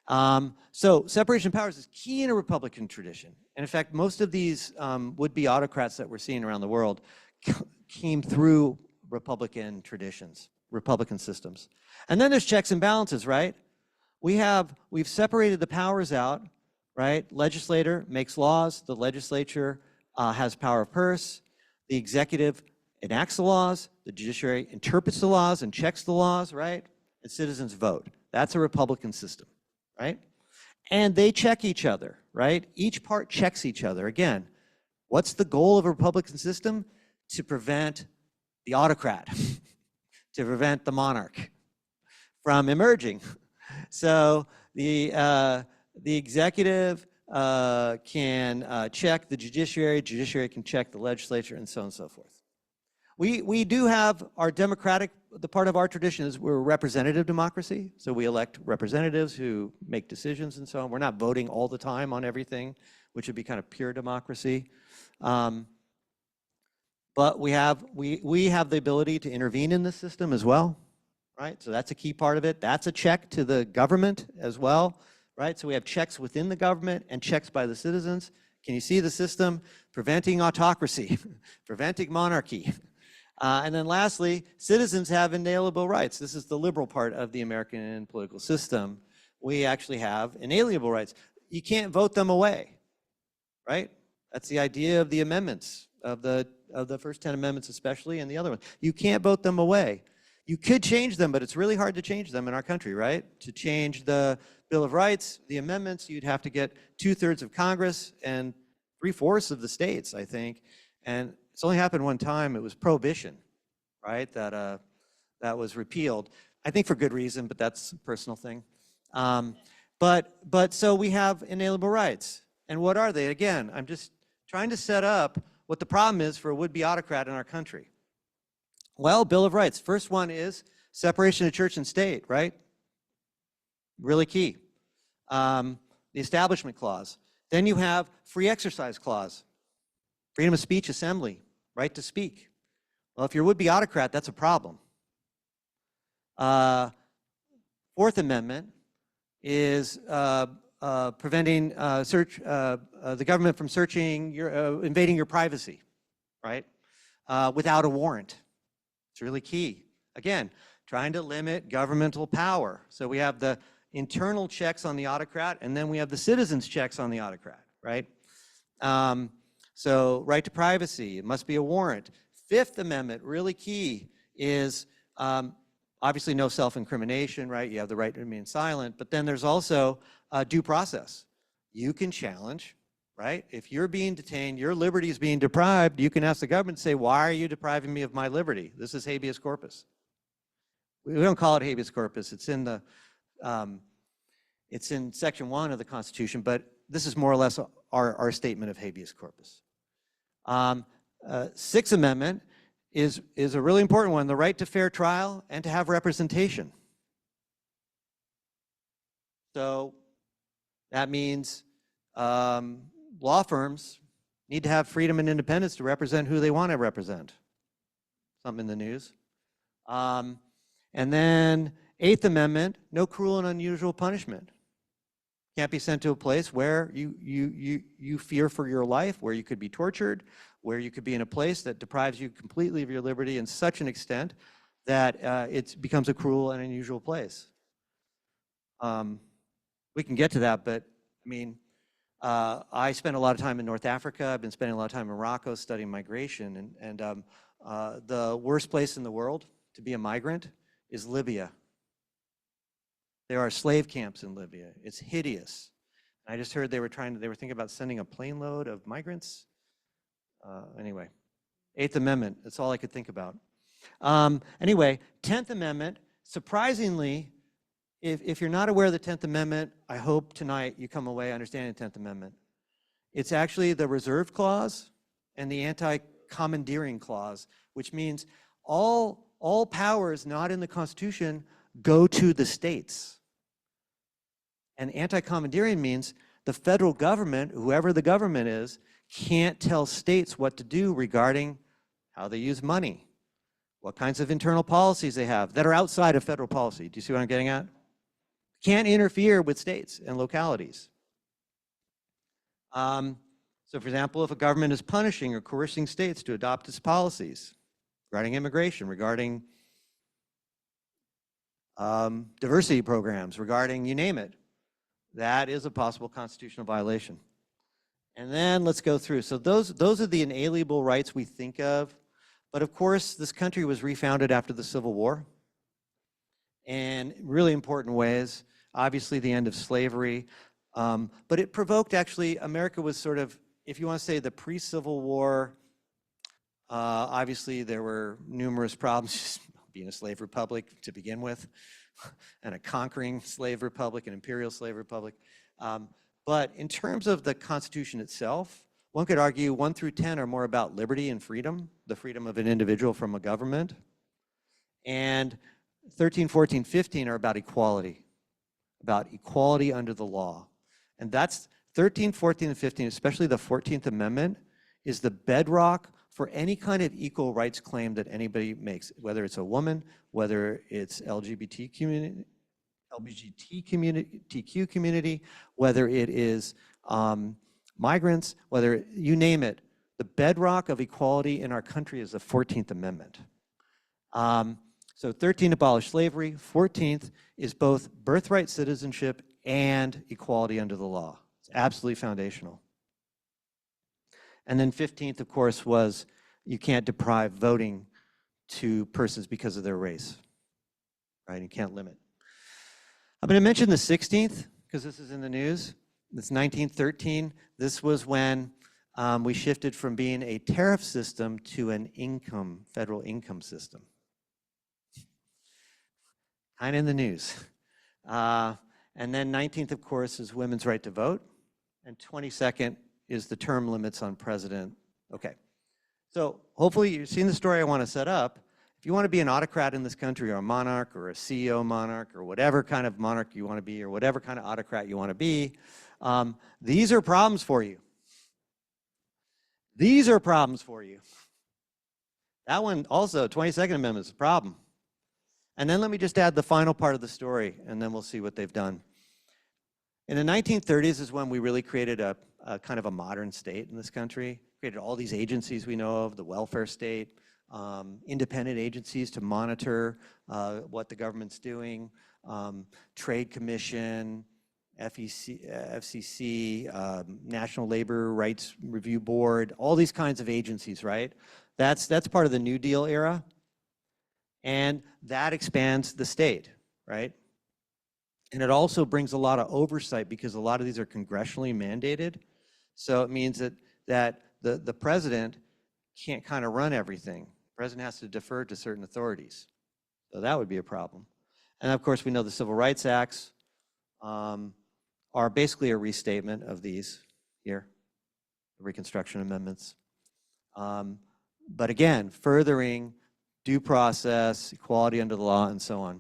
S2: So separation of powers is key in a Republican tradition. And in fact, most of these would-be autocrats that we're seeing around the world came through Republican traditions, Republican systems. And then there's checks and balances, right? We've separated the powers out, right? Legislator makes laws, the legislature has power of purse, the executive enacts the laws, the judiciary interprets the laws and checks the laws, right? And citizens vote. That's a Republican system, right? And they check each other, right? Each part checks each other. Again, what's the goal of a Republican system? To prevent the autocrat, to prevent the monarch from emerging. So the executive can check the judiciary can check the legislature, and so on and so forth. We do have our democratic, the part of our tradition is we're a representative democracy, so we elect representatives who make decisions and so on. We're not voting all the time on everything, which would be kind of pure democracy. But we have the ability to intervene in the system as well, right? So that's a key part of it. That's a check to the government as well, right? So we have checks within the government and checks by the citizens. Can you see the system? Preventing autocracy, preventing monarchy. And then lastly, citizens have inalienable rights. This is the liberal part of the American political system. We actually have inalienable rights. You can't vote them away, right? That's the idea of the amendments, of the first 10 amendments especially, and the other ones. You can't vote them away. You could change them, but it's really hard to change them in our country, right? To change the Bill of Rights, the amendments, you'd have to get 2/3 of Congress and 3/4 of the states, I think. And it's only happened one time. It was Prohibition, right? That was repealed. I think for good reason, but that's a personal thing. But so we have inalienable rights. And what are they? Again, I'm just trying to set up what the problem is for a would-be autocrat in our country. Well, Bill of Rights. First one is separation of church and state, right? Really key. The Establishment Clause. Then you have Free Exercise Clause. Freedom of speech, assembly, right to speak. Well, if you're a would-be autocrat, that's a problem. Fourth Amendment is preventing the government from searching invading your privacy, right? Without a warrant. It's really key. Again, trying to limit governmental power. So we have the internal checks on the autocrat, and then we have the citizens' checks on the autocrat, right? So right to privacy, it must be a warrant. Fifth Amendment, really key, is obviously no self-incrimination, right? You have the right to remain silent, but then there's also due process. You can challenge, right? If you're being detained, your liberty is being deprived, you can ask the government to say, why are you depriving me of my liberty? This is habeas corpus. We don't call it habeas corpus. It's in Section 1 of the Constitution, but this is more or less our statement of habeas corpus. Sixth Amendment is a really important one, the right to fair trial and to have representation. So that means law firms need to have freedom and independence to represent who they want to represent. Something in the news. And then Eighth Amendment, no cruel and unusual punishment. Can't be sent to a place where you fear for your life, where you could be tortured, where you could be in a place that deprives you completely of your liberty in such an extent that it becomes a cruel and unusual place. We can get to that, but I mean, I spent a lot of time in North Africa. I've been spending a lot of time in Morocco studying migration, and the worst place in the world to be a migrant is Libya. There are slave camps in Libya. It's hideous. I just heard they were thinking about sending a plane load of migrants. Anyway, Eighth Amendment, that's all I could think about. Anyway, 10th Amendment, surprisingly, if you're not aware of the 10th Amendment, I hope tonight you come away understanding the 10th Amendment. It's actually the reserve clause and the anti-commandeering clause, which means all powers not in the Constitution go to the states. And anti-commandeering means the federal government, whoever the government is, can't tell states what to do regarding how they use money, what kinds of internal policies they have that are outside of federal policy. Do you see what I'm getting at? Can't interfere with states and localities. So for example, if a government is punishing or coercing states to adopt its policies regarding immigration, regarding diversity programs, regarding you name it, that is a possible constitutional violation. And then let's go through. So those are the inalienable rights we think of. But of course, this country was refounded after the Civil War in really important ways. Obviously, the end of slavery. But it provoked, actually, America was sort of, if you want to say the pre-Civil War, obviously there were numerous problems, just being a slave republic to begin with, and a conquering slave republic, an imperial slave republic. But in terms of the Constitution itself, one could argue 1 through 10 are more about liberty and freedom, the freedom of an individual from a government. And 13, 14, 15 are about equality under the law. And that's 13, 14, and 15, especially the 14th Amendment, is the bedrock for any kind of equal rights claim that anybody makes, whether it's a woman, whether it's LGBTQ community, whether it is migrants, whether you name it. The bedrock of equality in our country is the 14th Amendment. So 13, abolish slavery. 14th is both birthright citizenship and equality under the law. It's absolutely foundational. And then 15th, of course, was you can't deprive voting to persons because of their race, right? You can't limit. I'm going to mention the 16th because this is in the news. It's 1913. This was when we shifted from being a tariff system to an federal income system. Kind of in the news. And then 19th, of course, is women's right to vote. And 22nd is the term limits on president. Okay. So hopefully you've seen the story I want to set up. If you want to be an autocrat in this country, or a monarch, or a CEO monarch, or whatever kind of monarch you want to be, or whatever kind of autocrat you want to be, these are problems for you. These are problems for you. That one also, 22nd Amendment, is a problem. And then let me just add the final part of the story, and then we'll see what they've done. In the 1930s is when we really created a kind of a modern state in this country, created all these agencies we know of, the welfare state, independent agencies to monitor what the government's doing, Trade Commission, FCC, National Labor Rights Review Board, all these kinds of agencies, right? That's part of the New Deal era. And that expands the state, right? And it also brings a lot of oversight because a lot of these are congressionally mandated. So it means that the president can't kind of run everything. The president has to defer to certain authorities. So that would be a problem. And of course, we know the Civil Rights Acts are basically a restatement of these here, the Reconstruction Amendments. But again, furthering due process, equality under the law, and so on.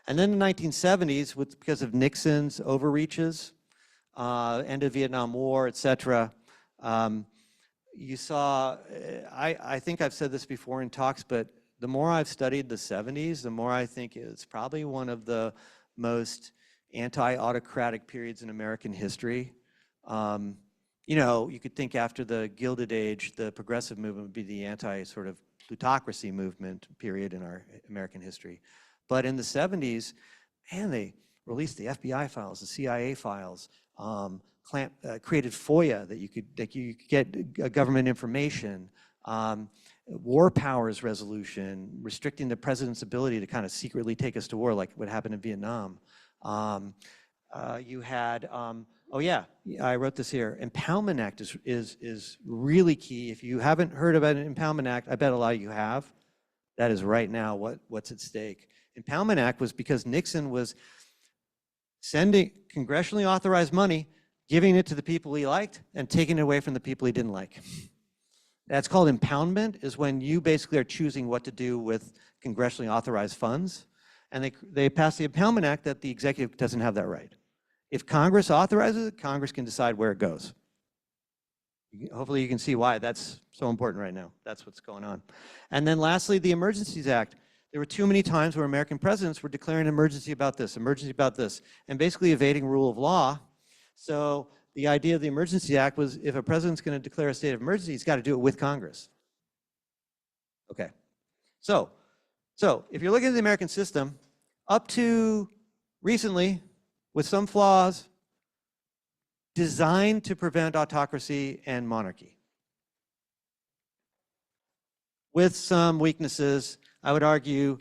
S2: And then in the 1970s, because of Nixon's overreaches, end of Vietnam War, et cetera. You saw, I think I've said this before in talks, but the more I've studied the 70s, the more I think it's probably one of the most anti-autocratic periods in American history. You know, you could think after the Gilded Age, the progressive movement would be the anti-sort of plutocracy movement period in our American history. But in the 70s, man, they released the FBI files, the CIA files, created FOIA that you could get government information, war powers resolution, restricting the president's ability to kind of secretly take us to war, like what happened in Vietnam. You had, oh yeah, I wrote this here. Impoundment Act is really key. If you haven't heard about an Impoundment Act, I bet a lot of you have. That is right now what's at stake. Impoundment Act was because Nixon was sending congressionally authorized money, giving it to the people he liked, and taking it away from the people he didn't like. That's called impoundment, is when you basically are choosing what to do with congressionally authorized funds. And they passed the Impoundment Act that the executive doesn't have that right. If Congress authorizes it, Congress can decide where it goes. Hopefully you can see why that's so important right now. That's what's going on. And then lastly, the Emergencies Act. There were too many times where American presidents were declaring emergency about this, and basically evading rule of law. So the idea of the Emergency Act was if a president's going to declare a state of emergency, he's got to do it with Congress. Okay. So if you're looking at the American system, up to recently, with some flaws, designed to prevent autocracy and monarchy. With some weaknesses, I would argue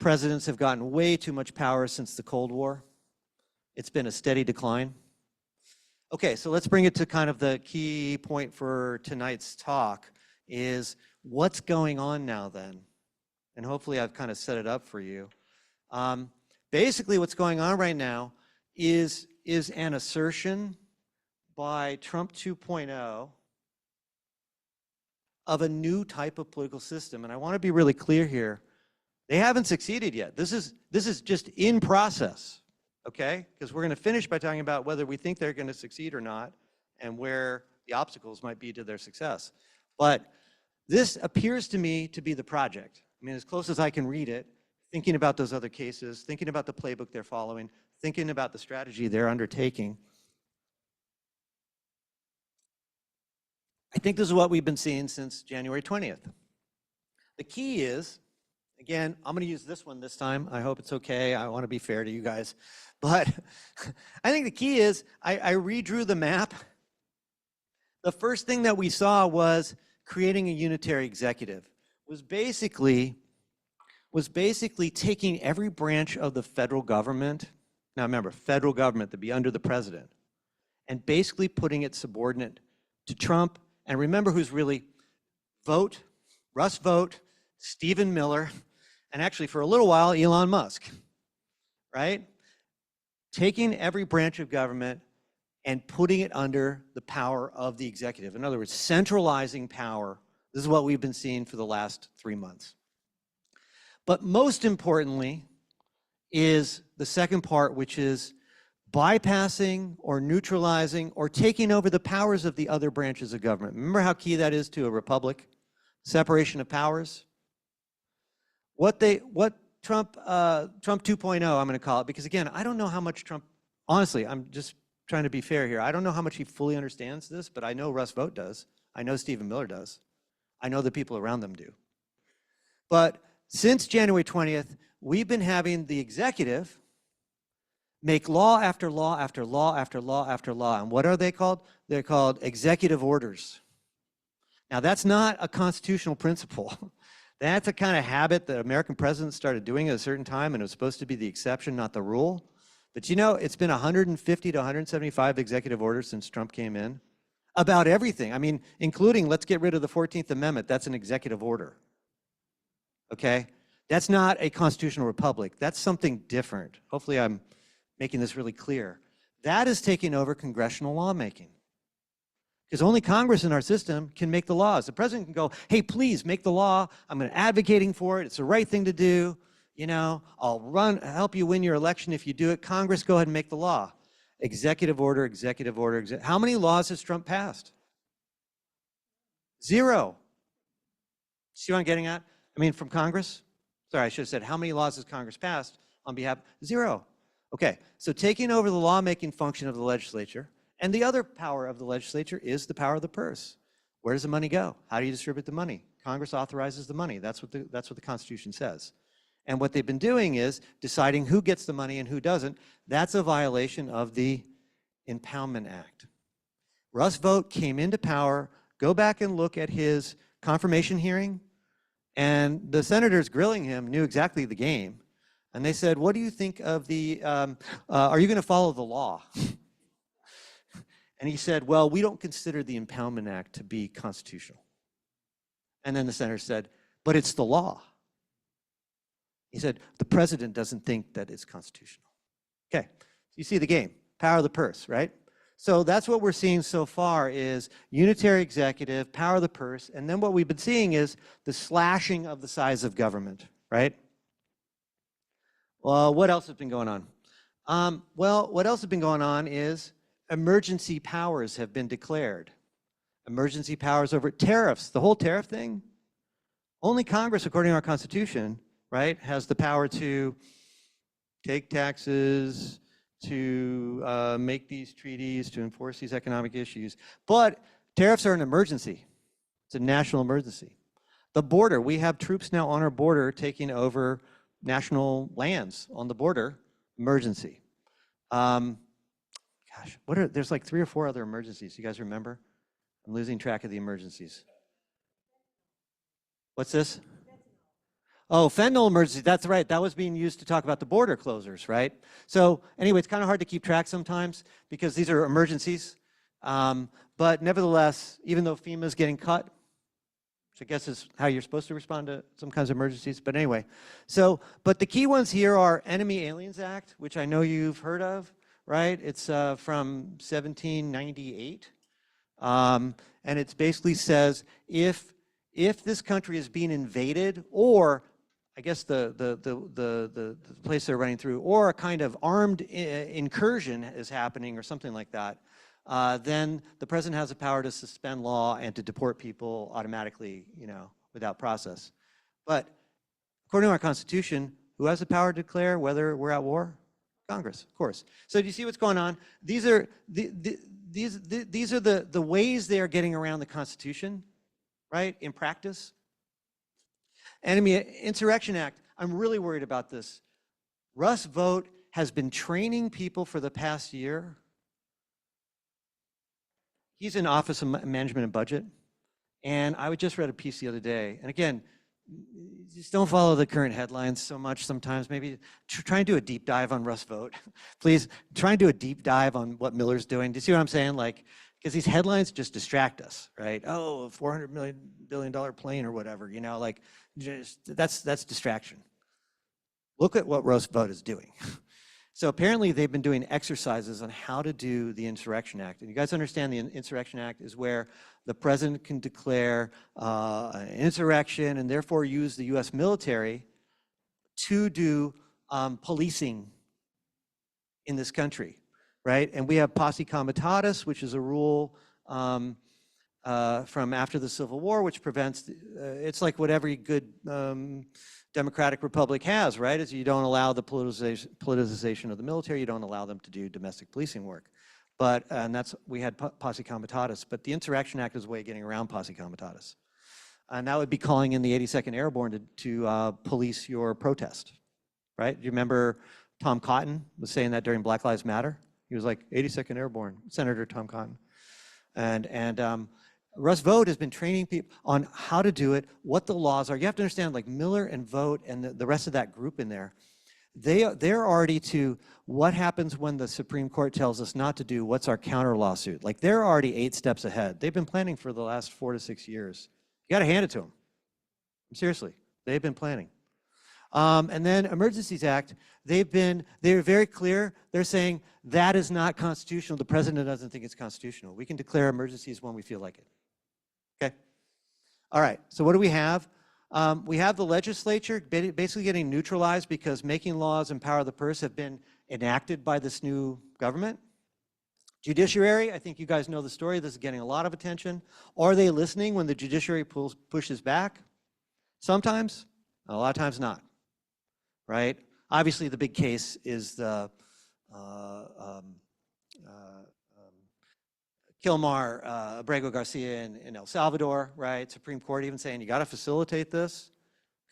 S2: presidents have gotten way too much power since the Cold War. It's been a steady decline. Okay, so let's bring it to kind of the key point for tonight's talk is what's going on now then? And hopefully I've kind of set it up for you. Basically what's going on right now is an assertion by Trump 2.0 of a new type of political system. And I want to be really clear here. They haven't succeeded yet. This is just in process, okay? Because we're going to finish by talking about whether we think they're going to succeed or not and where the obstacles might be to their success. But this appears to me to be the project. I mean, as close as I can read it, thinking about those other cases, thinking about the playbook they're following, thinking about the strategy they're undertaking. I think this is what we've been seeing since January 20th. The key is, again, I'm going to use this one this time. I hope it's okay. I want to be fair to you guys. But I think the key is, I redrew the map. The first thing that we saw was creating a unitary executive. Was basically taking every branch of the federal government, now remember, federal government to be under the president, and basically putting it subordinate to Trump. And remember who's really Vogt, Russ Vogt, Stephen Miller, and actually for a little while, Elon Musk, right? Taking every branch of government and putting it under the power of the executive. In other words, centralizing power. This is what we've been seeing for the last 3 months. But most importantly is the second part, which is bypassing or neutralizing or taking over the powers of the other branches of government. Remember how key that is to a republic? Separation of powers. What Trump 2.0, I'm going to call it, because again, I don't know how much Trump, honestly, I'm just trying to be fair here. I don't know how much he fully understands this, but I know Russ Vogt does. I know Stephen Miller does. I know the people around them do. But since January 20th, we've been having the executive make law after law after law after law after law. And what are they called? They're called executive orders. Now, that's not a constitutional principle. That's a kind of habit that American presidents started doing at a certain time, and it was supposed to be the exception, not the rule. But you know, it's been 150 to 175 executive orders since Trump came in about everything. I mean, including let's get rid of the 14th Amendment. That's an executive order. Okay? That's not a constitutional republic. That's something different. Hopefully I'm making this really clear. That is taking over congressional lawmaking. Because only Congress in our system can make the laws. The president can go, hey, please make the law. I'm advocating for it. It's the right thing to do. You know, I'll help you win your election if you do it. Congress, go ahead and make the law. executive order, executive order. How many laws has Trump passed? 0. See what I'm getting at? I mean, from Congress? Sorry, I should have said, how many laws has Congress passed on behalf? 0. Okay, so taking over the lawmaking function of the legislature, and the other power of the legislature is the power of the purse. Where does the money go? How do you distribute the money? Congress authorizes the money. That's what the Constitution says. And what they've been doing is deciding who gets the money and who doesn't. That's a violation of the Impoundment Act. Russ Vought came into power. Go back and look at his confirmation hearing. And the senators grilling him knew exactly the game. And they said, what do you think of the, are you going to follow the law? And he said, well, we don't consider the Impoundment Act to be constitutional. And then the senator said, but it's the law. He said, the president doesn't think that it's constitutional. Okay, you see the game, power of the purse, right? So that's what we're seeing so far is unitary executive, power of the purse, and then what we've been seeing is the slashing of the size of government, right? Well, what else has been going on? Well, what else has been going on is emergency powers have been declared. Emergency powers over tariffs, the whole tariff thing. Only Congress, according to our Constitution, right, has the power to take taxes, to make these treaties, to enforce these economic issues. But tariffs are an emergency. It's a national emergency. The border, we have troops now on our border taking over national lands on the border, emergency. Gosh, there's like 3 or 4 other emergencies. You guys remember? I'm losing track of the emergencies. What's this? Oh, fentanyl emergency, that's right. That was being used to talk about the border closures, right? So anyway, it's kind of hard to keep track sometimes because these are emergencies. But nevertheless, even though FEMA's getting cut, which I guess is how you're supposed to respond to some kinds of emergencies, but anyway. So, but the key ones here are Enemy Aliens Act, which I know you've heard of, right? It's from 1798. And it basically says if this country is being invaded, or I guess the place they're running through, or a kind of armed incursion is happening or something like that, then the president has the power to suspend law and to deport people automatically, you know, without process. But according to our Constitution, who has the power to declare whether we're at war? Congress, of course. So do you see what's going on? These are the ways they are getting around the Constitution, right, in practice. Enemy Insurrection Act, I'm really worried about this. Russ Vought has been training people for the past year. He's in Office of Management and Budget, and I just read a piece the other day, and again, just don't follow the current headlines so much sometimes. Maybe try and do a deep dive on Russ Vought. Please, try and do a deep dive on what Miller's doing. Do you see what I'm saying? Like, because these headlines just distract us, right? Oh, a $400 billion plane or whatever, you know, like, just that's distraction. Look at what Russ Vought is doing. So apparently they've been doing exercises on how to do the Insurrection Act. And you guys understand the Insurrection Act is where the president can declare an insurrection and therefore use the US military to do policing in this country, right? And we have posse comitatus, which is a rule from after the Civil War, which prevents, it's like what every good democratic republic has, right? Is you don't allow the politicization of the military, you don't allow them to do domestic policing work. But, and that's, we had posse comitatus, but the Insurrection Act is a way of getting around posse comitatus. And that would be calling in the 82nd Airborne to police your protest, right? Do you remember Tom Cotton was saying that during Black Lives Matter? He was like, 82nd Airborne, Senator Tom Cotton. And Russ Vought has been training people on how to do it, what the laws are. You have to understand, like Miller and Vought and the rest of that group in there, they're already to what happens when the Supreme Court tells us not to do, what's our counter lawsuit. Like they're already 8 steps ahead. They've been planning for the last 4 to 6 years. You got to hand it to them. Seriously, they've been planning. And then Emergencies Act, they're very clear. They're saying that is not constitutional. The president doesn't think it's constitutional. We can declare emergencies when we feel like it. Okay. All right. So what do we have? We have the legislature basically getting neutralized because making laws and power of the purse have been enacted by this new government. Judiciary, I think you guys know the story. This is getting a lot of attention. Are they listening when the judiciary pushes back? Sometimes, a lot of times not, right? Obviously, the big case is the Kilmar, Abrego Garcia in El Salvador, right? Supreme Court even saying you got to facilitate this.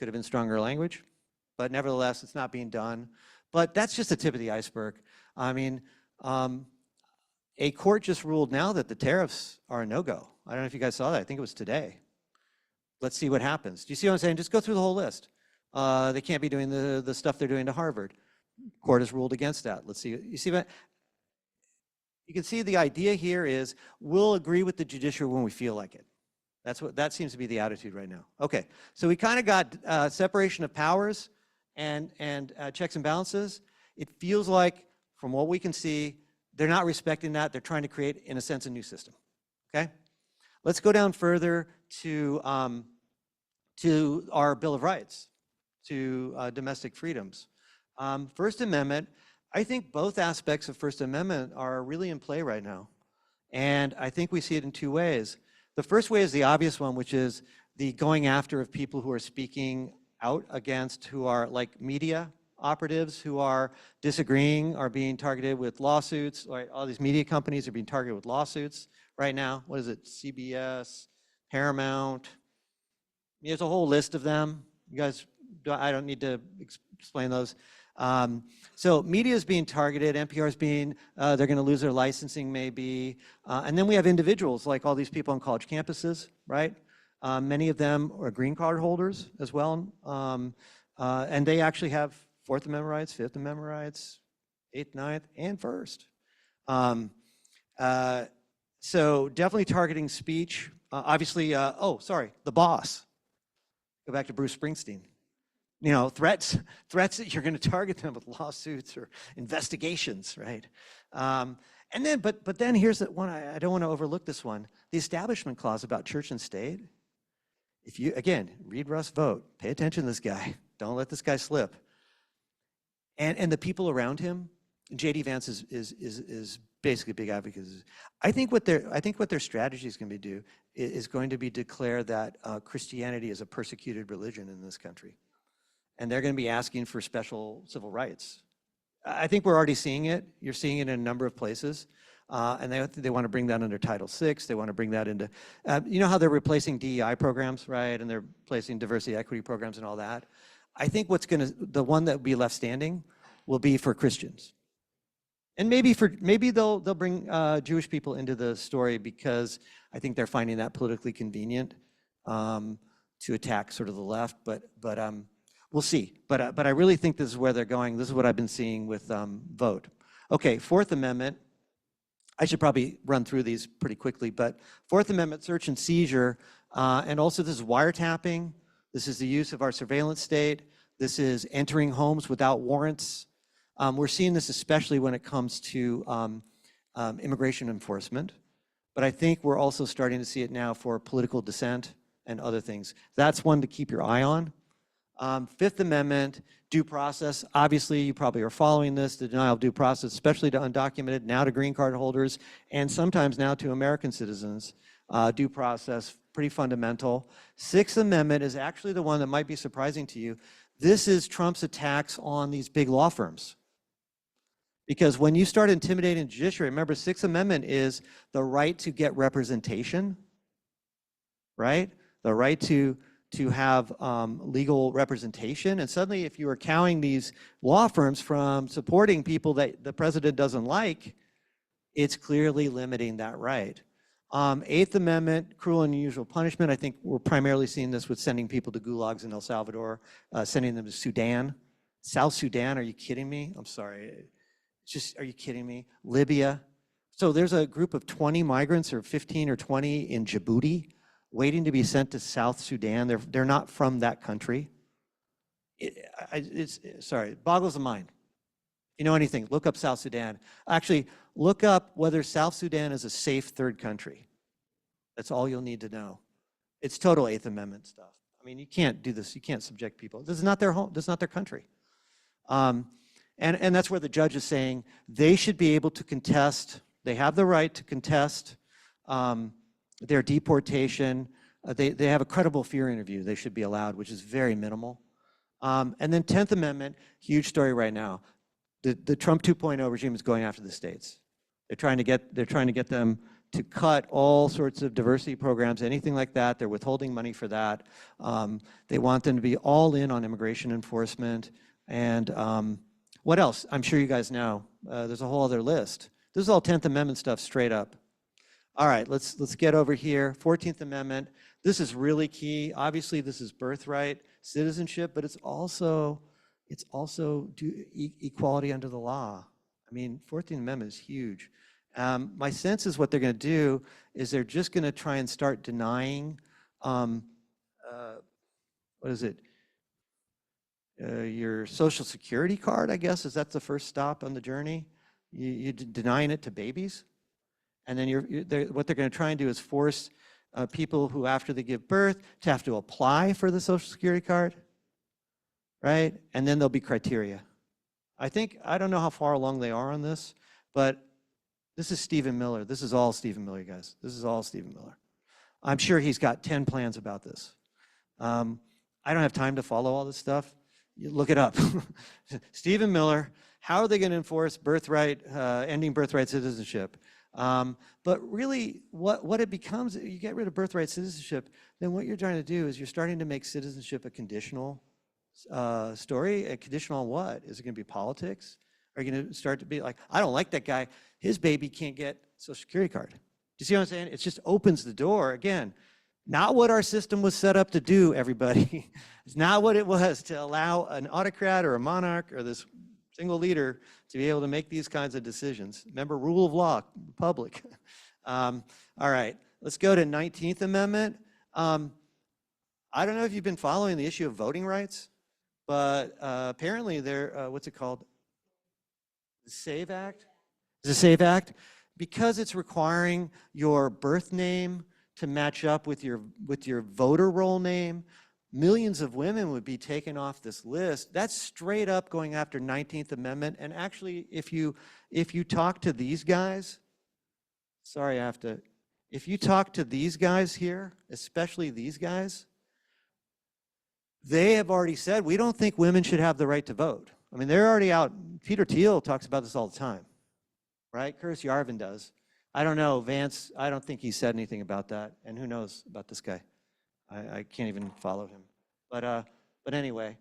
S2: Could have been stronger language, but nevertheless, it's not being done. But that's just the tip of the iceberg. I mean, a court just ruled now that the tariffs are a no-go. I don't know if you guys saw that. I think it was today. Let's see what happens. Do you see what I'm saying? Just go through the whole list. They can't be doing the stuff they're doing to Harvard. Court has ruled against that. Let's see. You see that? You can see the idea here is we'll agree with the judiciary when we feel like it. That seems to be the attitude right now. Okay, so we kind of got separation of powers and checks and balances. It feels like, from what we can see, they're not respecting that. They're trying to create, in a sense, a new system. Okay, let's go down further to our Bill of Rights, to domestic freedoms. First Amendment. I think both aspects of First Amendment are really in play right now. And I think we see it in two ways. The first way is the obvious one, which is the going after of people who are speaking out against, who are like media operatives, who are disagreeing, are being targeted with lawsuits. Right? All these media companies are being targeted with lawsuits right now. What is it? CBS, Paramount. There's a whole list of them. You guys, I don't need to explain those. So media is being targeted, NPR is being, they're going to lose their licensing maybe. And then we have individuals like all these people on college campuses, right? Many of them are green card holders as well. And they actually have Fourth Amendment rights, Fifth Amendment rights, Eighth, Ninth, and First. So definitely targeting speech. Obviously, the boss. Go back to Bruce Springsteen. You know, threats that you're going to target them with lawsuits or investigations, right? And then, but then here's the one, I don't want to overlook this one, the Establishment Clause about church and state. If you, again, read Russ Vogt, pay attention to this guy, don't let this guy slip. And the people around him, J.D. Vance is basically a big advocate. I think what their strategy is going to be declare that Christianity is a persecuted religion in this country. And they're going to be asking for special civil rights. I think we're already seeing it. You're seeing it in a number of places. And they want to bring that under Title VI. They want to bring that into, you know how they're replacing DEI programs, right? And they're replacing diversity equity programs and all that. I think the one that will be left standing will be for Christians. And maybe they'll bring Jewish people into the story because I think they're finding that politically convenient to attack sort of the left. But we'll see. But I really think this is where they're going. This is what I've been seeing with Vote. Okay, Fourth Amendment. I should probably run through these pretty quickly, but Fourth Amendment search and seizure, and also this is wiretapping. This is the use of our surveillance state. This is entering homes without warrants. We're seeing this especially when it comes to immigration enforcement, but I think we're also starting to see it now for political dissent and other things. That's one to keep your eye on. Fifth Amendment, due process. Obviously, you probably are following this, the denial of due process, especially to undocumented, now to green card holders, and sometimes now to American citizens. Due process, pretty fundamental. Sixth Amendment is actually the one that might be surprising to you. This is Trump's attacks on these big law firms. Because when you start intimidating the judiciary, remember, Sixth Amendment is the right to get representation, right? The right to have legal representation. And suddenly, if you are cowing these law firms from supporting people that the president doesn't like, it's clearly limiting that right. Eighth Amendment, cruel and unusual punishment. I think we're primarily seeing this with sending people to gulags in El Salvador, sending them to Sudan. South Sudan, are you kidding me? I'm sorry. Are you kidding me? Libya. So there's a group of 20 migrants, or 15 or 20 in Djibouti, waiting to be sent to South Sudan. They're not from that country. It boggles the mind. If you know anything, look up South Sudan. Actually, look up whether South Sudan is a safe third country. That's all you'll need to know. It's total Eighth Amendment stuff. I mean, you can't do this. You can't subject people. This is not their home. This is not their country. And that's where the judge is saying they should be able to contest They have the right to contest their deportation. They have a credible fear interview they should be allowed, which is very minimal. And then 10th Amendment, huge story right now. The Trump 2.0 regime is going after the states. They're trying to get them to cut all sorts of diversity programs, anything like that. They're withholding money for that. They want them to be all in on immigration enforcement. And what else? I'm sure you guys know. There's a whole other list. This is all 10th Amendment stuff straight up. All right, let's get over here. 14th Amendment. This is really key. Obviously, this is birthright citizenship, but it's also equality under the law. I mean, 14th Amendment is huge. My sense is what they're going to do is they're just going to try and start denying, what is it? Your Social Security card, I guess, is that the first stop on the journey? You're denying it to babies? And then what they're going to try and do is force people who, after they give birth, to have to apply for the Social Security card, right? And then there'll be criteria. I don't know how far along they are on this, but this is Stephen Miller. This is all Stephen Miller, guys. This is all Stephen Miller. I'm sure he's got 10 plans about this. I don't have time to follow all this stuff. You look it up. Stephen Miller, how are they going to enforce ending birthright citizenship? But really, what it becomes, you get rid of birthright citizenship, then what you're trying to do is you're starting to make citizenship a conditional story. A conditional on what? Is it going to be politics? Are you going to start to be like, I don't like that guy. His baby can't get Social Security card. Do you see what I'm saying? It just opens the door. Again, not what our system was set up to do, everybody. It's not what it was to allow an autocrat or a monarch or this single leader to be able to make these kinds of decisions. Remember, rule of law, republic. All right, let's go to 19th Amendment. I don't know if you've been following the issue of voting rights, but apparently what's it called? The SAVE Act? Is it SAVE Act? Because it's requiring your birth name to match up with your voter roll name, millions of women would be taken off this list. That's straight up going after 19th Amendment. And actually, if you talk to these guys, if you talk to these guys here, especially these guys, they have already said, we don't think women should have the right to vote. I mean, they're already out. Peter Thiel talks about this all the time, right? Curtis Yarvin does. I don't know, Vance, I don't think he said anything about that. And who knows about this guy? I can't even follow him. But anyway,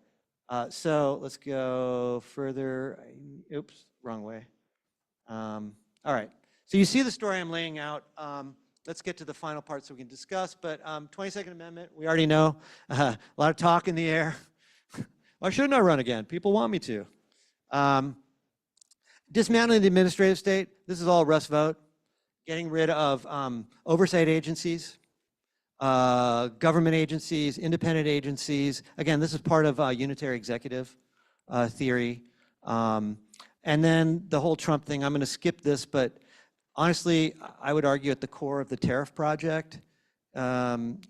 S2: so let's go further. Oops, wrong way. All right, so you see the story I'm laying out. Let's get to the final part so we can discuss. But 22nd Amendment, we already know. A lot of talk in the air. Why shouldn't I run again? People want me to. Dismantling the administrative state. This is all Russ vote. Getting rid of oversight agencies, government agencies, independent agencies. Again, this is part of unitary executive theory. And then the whole Trump thing, I'm going to skip this, but honestly, I would argue at the core of the tariff project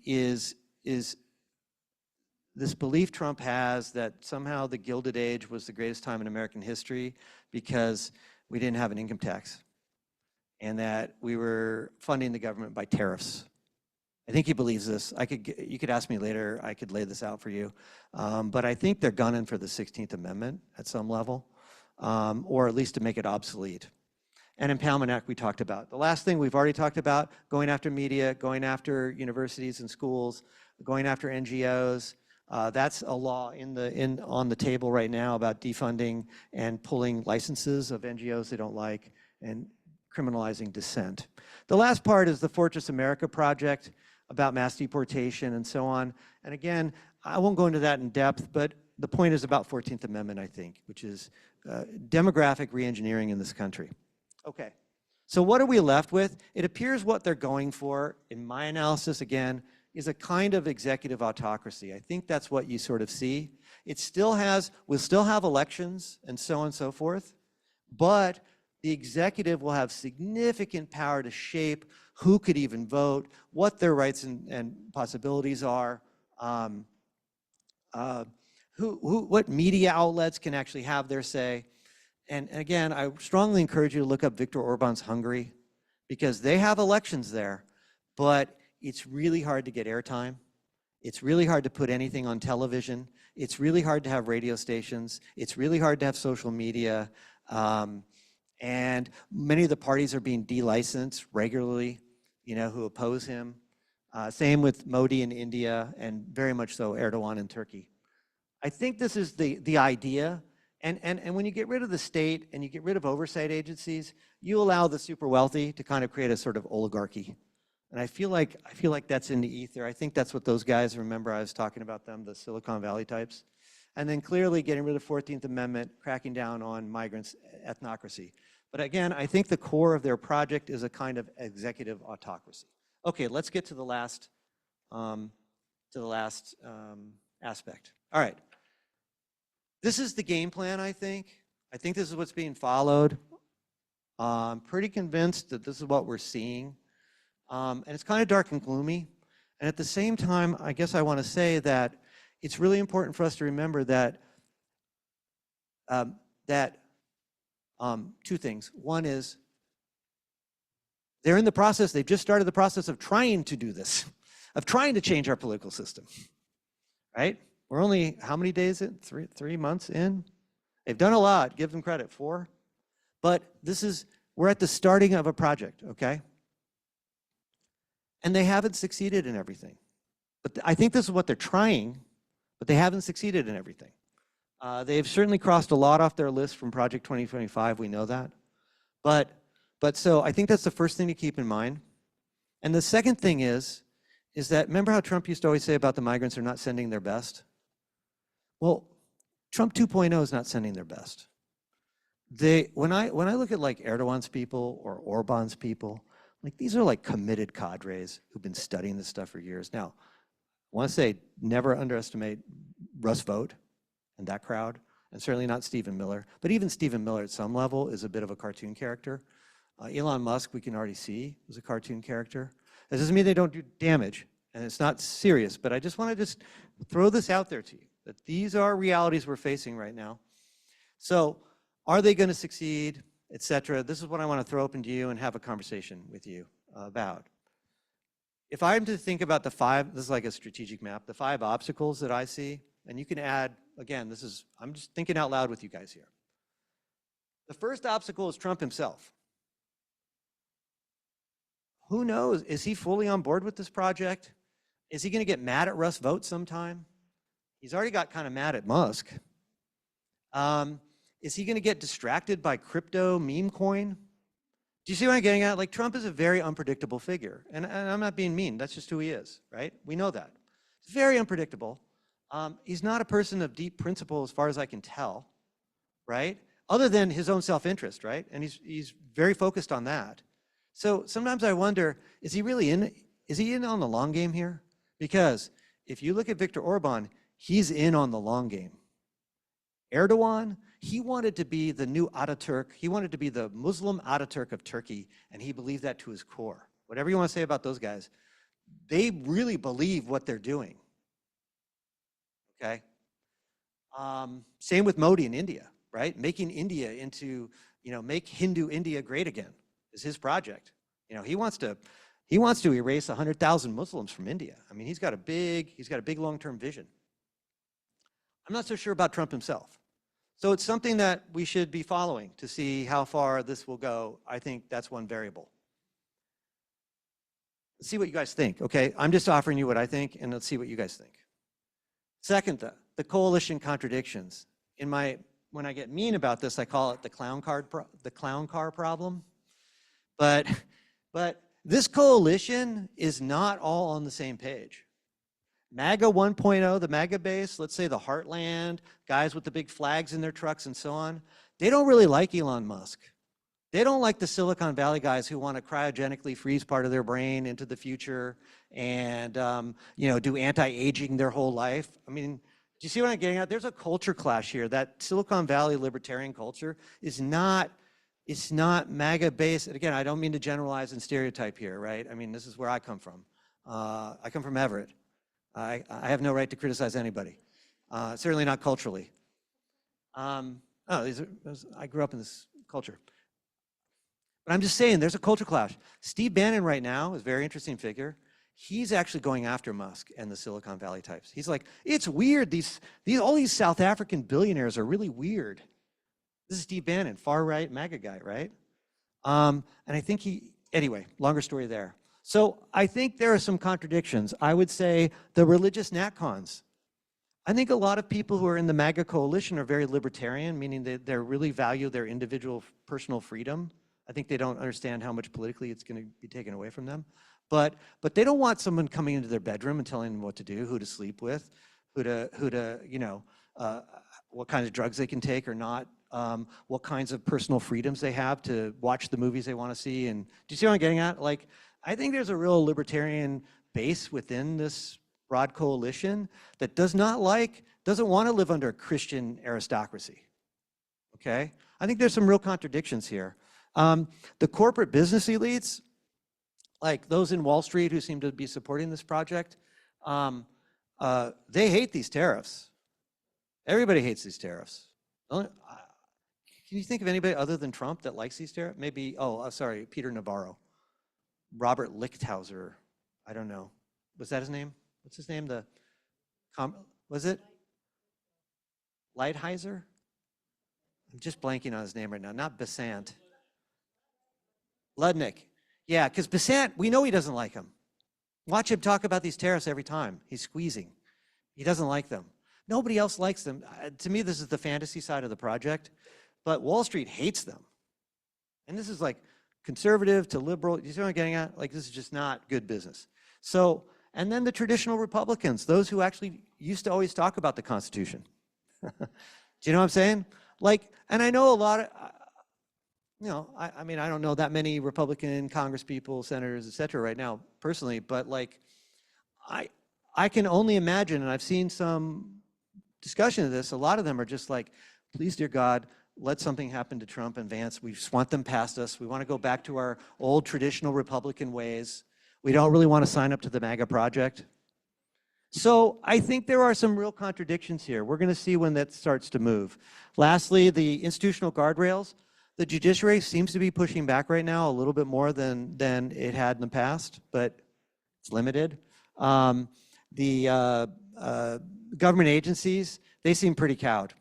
S2: is this belief Trump has that somehow the Gilded Age was the greatest time in American history because we didn't have an income tax and that we were funding the government by tariffs. I think he believes this. You could ask me later, I could lay this out for you. But I think they're gunning for the 16th Amendment at some level, or at least to make it obsolete. And Impoundment Act we talked about. The last thing we've already talked about, going after media, going after universities and schools, going after NGOs. That's a law on the table right now about defunding and pulling licenses of NGOs they don't like and criminalizing dissent. The last part is the Fortress America project about mass deportation and so on. And again, I won't go into that in depth, but the point is about 14th Amendment, I think, which is demographic reengineering in this country. Okay, so what are we left with? It appears what they're going for, in my analysis again, is a kind of executive autocracy. I think that's what you sort of see. We'll still have elections and so on and so forth, but the executive will have significant power to shape who could even vote, what their rights and possibilities are, what media outlets can actually have their say. And again, I strongly encourage you to look up Viktor Orban's Hungary. because they have elections there, but it's really hard to get airtime. It's really hard to put anything on television. It's really hard to have radio stations. It's really hard to have social media. And many of the parties are being delicensed regularly, who oppose him. Same with Modi in India, and very much so Erdogan in Turkey. I think this is the idea. And when you get rid of the state and you get rid of oversight agencies, you allow the super wealthy to kind of create a sort of oligarchy. And I feel like that's in the ether. I think that's what those guys, remember I was talking about them, the Silicon Valley types. And then clearly getting rid of the 14th Amendment, cracking down on migrants, ethnocracy. But again, I think the core of their project is a kind of executive autocracy. Okay, let's get to the last aspect. All right. This is the game plan, I think. I think this is what's being followed. I'm pretty convinced that this is what we're seeing. And it's kind of dark and gloomy. And at the same time, I guess I want to say that it's really important for us to remember that two things. One is they're in the process, they've just started the process of trying to do this, of trying to change our political system, right? We're only, how many days in? Three months in? They've done a lot, give them credit, 4. But we're at the starting of a project, okay? And they haven't succeeded in everything. But I think this is what they're trying, but they haven't succeeded in everything. They've certainly crossed a lot off their list from Project 2025, we know that. But so I think that's the first thing to keep in mind. And the second thing is that, remember how Trump used to always say about the migrants are not sending their best? Well, Trump 2.0 is not sending their best. When I look at like Erdogan's people or Orban's people, like these are like committed cadres who've been studying this stuff for years. Now, I want to say never underestimate Russ Vought and that crowd, and certainly not Stephen Miller. But even Stephen Miller at some level is a bit of a cartoon character. Elon Musk, we can already see, is a cartoon character. That doesn't mean they don't do damage, and it's not serious, but I just want to throw this out there to you, that these are realities we're facing right now. So are they going to succeed, et cetera? This is what I want to throw open to you and have a conversation with you about. If I'm to think about the 5, this is like a strategic map, the 5 obstacles that I see, and you can add, again, I'm just thinking out loud with you guys here. The first obstacle is Trump himself. Who knows? Is he fully on board with this project? Is he going to get mad at Russ Vought sometime? He's already got kind of mad at Musk. Is he going to get distracted by crypto meme coin? Do you see what I'm getting at? Like, Trump is a very unpredictable figure. And I'm not being mean. That's just who he is, right? We know that. It's very unpredictable. He's not a person of deep principle as far as I can tell, right? Other than his own self-interest, right? And he's very focused on that. So sometimes I wonder, is he in on the long game here? Because if you look at Viktor Orban, he's in on the long game. Erdogan, he wanted to be the new Ataturk. He wanted to be the Muslim Ataturk of Turkey, and he believed that to his core. Whatever you want to say about those guys, they really believe what they're doing. Okay? Same with Modi in India, right? Making India into, make Hindu India great again is his project. He wants to erase 100,000 Muslims from India. I mean, he's got a big long-term vision. I'm not so sure about Trump himself. So it's something that we should be following to see how far this will go. I think that's one variable. Let's see what you guys think, okay? I'm just offering you what I think, and let's see what you guys think. Second, the coalition contradictions. When I get mean about this, I call it the clown car problem. But this coalition is not all on the same page. MAGA 1.0, the MAGA base, let's say the Heartland, guys with the big flags in their trucks and so on, they don't really like Elon Musk. They don't like the Silicon Valley guys who want to cryogenically freeze part of their brain into the future and do anti-aging their whole life. I mean, do you see what I'm getting at? There's a culture clash here. That Silicon Valley libertarian culture is not, it's not MAGA based. Again, I don't mean to generalize and stereotype here, right? I mean, this is where I come from. I come from Everett. I have no right to criticize anybody, certainly not culturally. I grew up in this culture. But I'm just saying, there's a culture clash. Steve Bannon right now is a very interesting figure. He's actually going after Musk and the Silicon Valley types. He's like, it's weird. All these South African billionaires are really weird. This is Steve Bannon, far right MAGA guy, right? And I think anyway, longer story there. So I think there are some contradictions. I would say the religious natcons. I think a lot of people who are in the MAGA coalition are very libertarian, meaning that they really value their individual personal freedom. I think they don't understand how much politically it's going to be taken away from them. But they don't want someone coming into their bedroom and telling them what to do, who to sleep with, what kinds of drugs they can take or not, what kinds of personal freedoms they have to watch the movies they want to see. And do you see what I'm getting at? Like, I think there's a real libertarian base within this broad coalition that doesn't want to live under a Christian aristocracy. Okay? I think there's some real contradictions here. The corporate business elites, like those in Wall Street who seem to be supporting this project, they hate these tariffs. Everybody hates these tariffs. Can you think of anybody other than Trump that likes these tariffs? Maybe, sorry, Peter Navarro. Robert Lichthauser, I don't know. Was that his name? What's his name? Was it? Lighthizer? I'm just blanking on his name right now. Not Besant. Ludnick. Yeah, because Besant, we know he doesn't like him. Watch him talk about these tariffs every time. He's squeezing. He doesn't like them. Nobody else likes them. To me, this is the fantasy side of the project, but Wall Street hates them. And this is like conservative to liberal. You see what I'm getting at? Like, this is just not good business. So, and then the traditional Republicans, those who actually used to always talk about the Constitution. Do you know what I'm saying? Like, and I know a lot of, I mean, I don't know that many Republican Congress people, senators, et cetera right now personally, but like, I can only imagine, and I've seen some discussion of this, a lot of them are just like, please, dear God, let something happen to Trump and Vance. We just want them past us. We want to go back to our old traditional Republican ways. We don't really want to sign up to the MAGA project. So I think there are some real contradictions here. We're going to see when that starts to move. Lastly, the institutional guardrails. The judiciary seems to be pushing back right now a little bit more than it had in the past, but it's limited. The government agencies, they seem pretty cowed.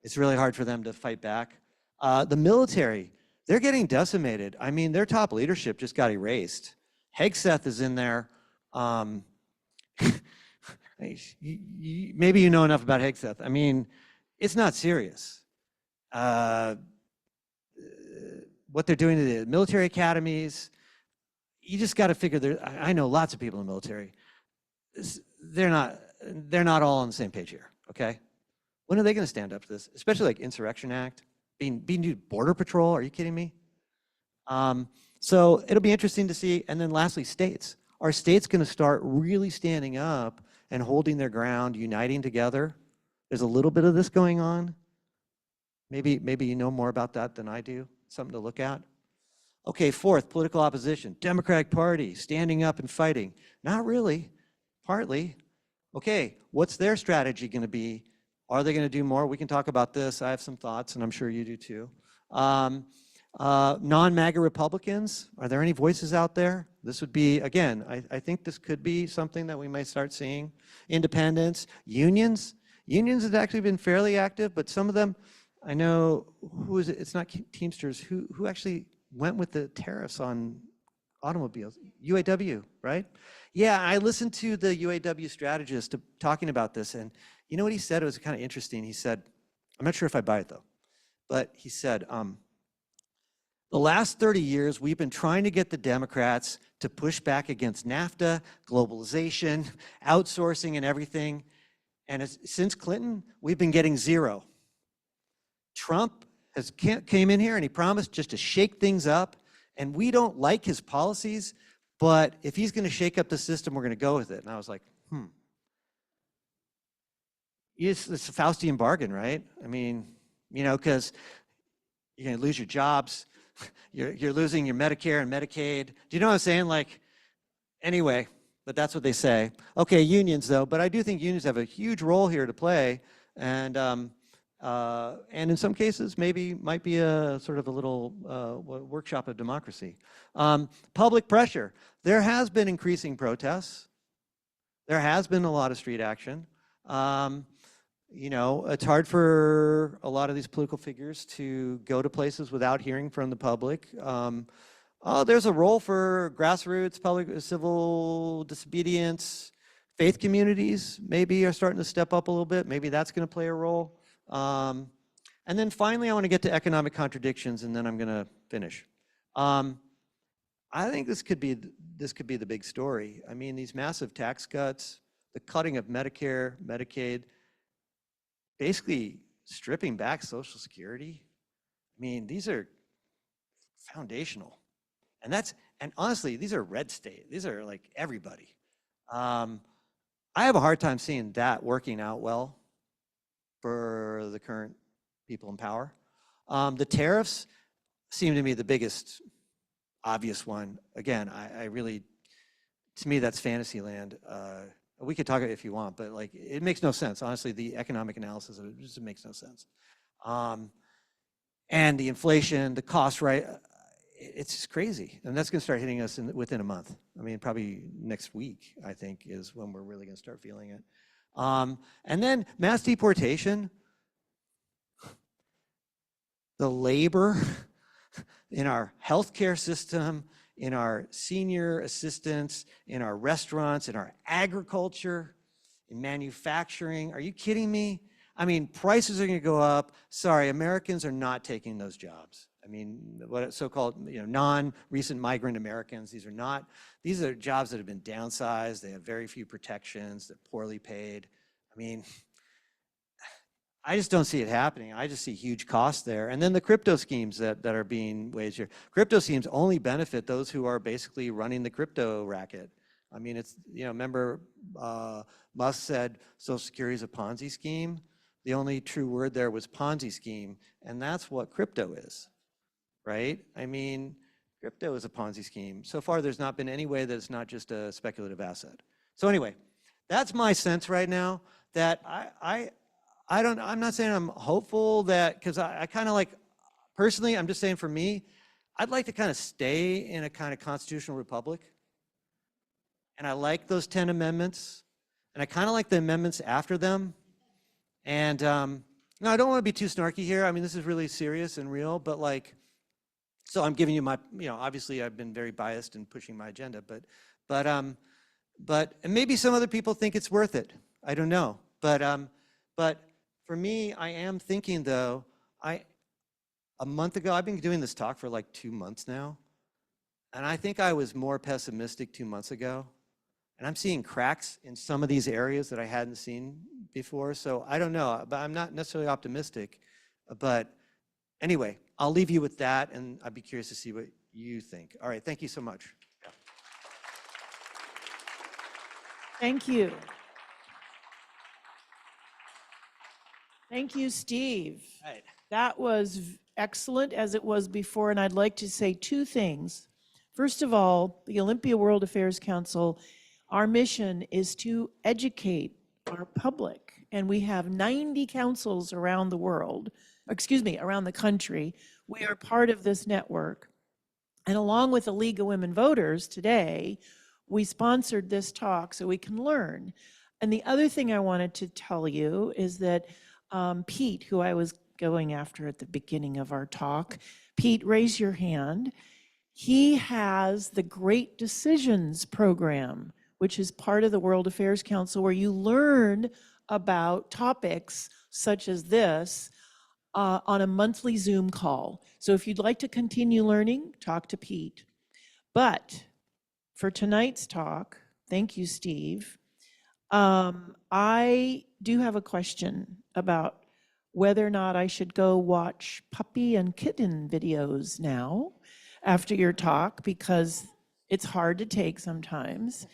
S2: It's really hard for them to fight back. The military, they're getting decimated. I mean, their top leadership just got erased. Hegseth is in there. Maybe you know enough about Hegseth. I mean, it's not serious. What they're doing to the military academies, you just got to figure I know lots of people in the military. They're not all on the same page here, okay? When are they going to stand up to this? Especially like Insurrection Act, being border patrol, are you kidding me? So it'll be interesting to see. And then lastly, states. Are states going to start really standing up and holding their ground, uniting together? There's a little bit of this going on. Maybe you know more about that than I do. Something to look at. Okay, fourth, political opposition. Democratic Party, standing up and fighting. Not really, partly. Okay, what's their strategy going to be? Are they going to do more? We can talk about this. I have some thoughts, and I'm sure you do too. Non-MAGA Republicans, are there any voices out there? This would be, again, I think this could be something that we might start seeing. Independents, unions. Unions have actually been fairly active, but some of them, I know, who is it? It's not Teamsters. Who actually went with the tariffs on automobiles? UAW, right? Yeah, I listened to the UAW strategist talking about this, and you know what he said? It was kind of interesting. He said, I'm not sure if I buy it though, but he said, the last 30 years, we've been trying to get the Democrats to push back against NAFTA, globalization, outsourcing and everything. And since Clinton, we've been getting zero. Trump came in here and he promised just to shake things up. And we don't like his policies, but if he's going to shake up the system, we're going to go with it. And I was like, It's a Faustian bargain, right? I mean, because you're going to lose your jobs. You're losing your Medicare and Medicaid. Do you know what I'm saying? Like, anyway, but that's what they say. Okay, unions though, but I do think unions have a huge role here to play. And And in some cases, maybe might be a sort of a little workshop of democracy. Public pressure. There has been increasing protests. There has been a lot of street action. You know, it's hard for a lot of these political figures to go to places without hearing from the public. There's a role for grassroots, public, civil disobedience. Faith communities maybe are starting to step up a little bit. Maybe that's going to play a role. And then finally, I want to get to economic contradictions, and then I'm going to finish. I think this could be the big story. I mean, these massive tax cuts, the cutting of Medicare, Medicaid, basically stripping back Social Security. I mean, these are foundational. And honestly, these are red state. These are like everybody. I have a hard time seeing that working out well for the current people in power. The tariffs seem to me the biggest obvious one. Again, I really, to me, that's fantasy land. We could talk about it if you want, but like, it makes no sense. Honestly, the economic analysis of it just makes no sense. And the inflation, the cost, right? It's just crazy. And that's going to start hitting us within a month. I mean, probably next week, I think, is when we're really going to start feeling it. And then mass deportation, the labor in our healthcare system, in our senior assistance, in our restaurants, in our agriculture, in manufacturing. Are you kidding me? I mean, prices are going to go up. Sorry, Americans are not taking those jobs. I mean, what so-called, you know, non-recent migrant Americans, these are jobs that have been downsized. They have very few protections. They're poorly paid. I mean, I just don't see it happening. I just see huge costs there. And then the crypto schemes that are being waged here. Crypto schemes only benefit those who are basically running the crypto racket. I mean, it's, you know, remember Musk said Social Security is a Ponzi scheme. The only true word there was Ponzi scheme, and that's what crypto is, right? I mean, crypto is a Ponzi scheme. So far, there's not been any way that it's not just a speculative asset. So anyway, that's my sense right now, that I'm not saying I'm hopeful that, because I kind of like, personally, I'm just saying for me, I'd like to kind of stay in a kind of constitutional republic. And I like those 10 amendments. And I kind of like the amendments after them. And no, I don't want to be too snarky here. I mean, this is really serious and real, but like, so I'm giving you my, you know, obviously I've been very biased in pushing my agenda, and maybe some other people think it's worth it. I don't know. But for me, I am thinking though, a month ago, I've been doing this talk for like 2 months now. And I think I was more pessimistic 2 months ago. And I'm seeing cracks in some of these areas that I hadn't seen before. So I don't know, but I'm not necessarily optimistic. But anyway, I'll leave you with that, and I'd be curious to see what you think. All right, thank you so much.
S1: Thank you. Thank you, Steve.
S2: Right.
S1: That was excellent, as it was before, and I'd like to say two things. First of all, the Olympia World Affairs Council, our mission is to educate our public, and we have 90 councils around the world, around the country. We are part of this network. And along with the League of Women Voters today, we sponsored this talk so we can learn. And the other thing I wanted to tell you is that Pete, who I was going after at the beginning of our talk, Pete, raise your hand. He has the Great Decisions program, which is part of the World Affairs Council, where you learn about topics such as this on a monthly Zoom call. So if you'd like to continue learning, talk to Pete. But for tonight's talk, thank you, Steve. I do have a question about whether or not I should go watch puppy and kitten videos now after your talk, because it's hard to take sometimes.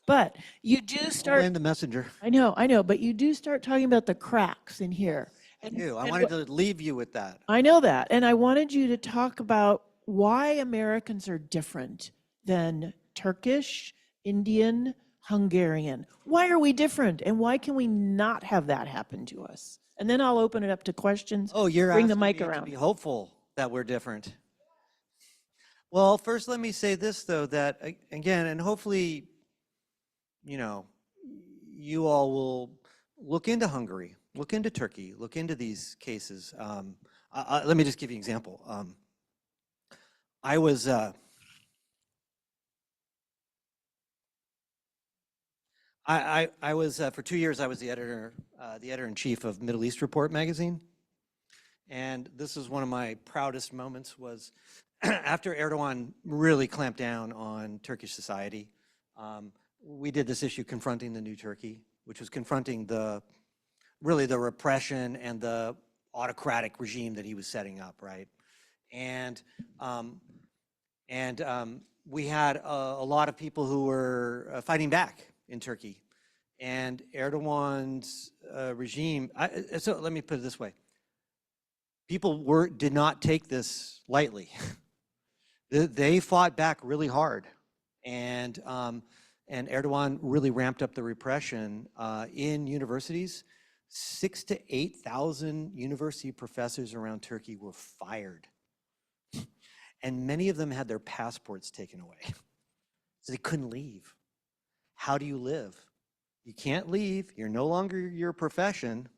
S1: But you do start—
S2: In the messenger.
S1: I know, but you do start talking about the cracks in here.
S2: I wanted to leave you with that.
S1: I know that. And I wanted you to talk about why Americans are different than Turkish, Indian, Hungarian. Why are we different? And why can we not have that happen to us And then I'll open it up to questions.
S2: Oh, you're
S1: Bring the
S2: asking
S1: mic
S2: me to
S1: around.
S2: be hopeful that we're different. Well, first let me say this though, that again, and hopefully, you know, you all will look into Hungary, look into Turkey, look into these cases. Let me just give you an example. I was for 2 years I was the editor-in-chief of Middle East Report magazine, and this is one of my proudest moments. Was after Erdogan really clamped down on Turkish society. We did this issue confronting the new Turkey, which was confronting really the repression and the autocratic regime that he was setting up, right? And we had a lot of people who were fighting back in Turkey. And Erdogan's regime, so let me put it this way. People did not take this lightly. They fought back really hard. And Erdogan really ramped up the repression in universities. 6,000 to 8,000 university professors around Turkey were fired. And many of them had their passports taken away. So they couldn't leave. How do you live? You can't leave. You're no longer your profession.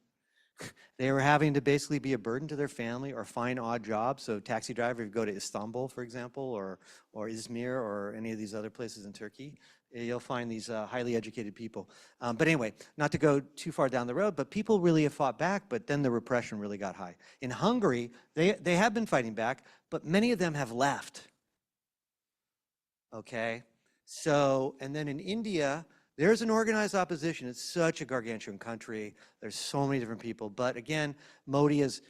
S2: They were having to basically be a burden to their family or find odd jobs. So taxi driver, if you go to Istanbul, for example, or Izmir or any of these other places in Turkey, you'll find these highly educated people. But anyway, not to go too far down the road, but people really have fought back, but then the repression really got high. In Hungary, they have been fighting back, but many of them have left. Okay? So, and then in India, there's an organized opposition. It's such a gargantuan country. There's so many different people. But again, Modi has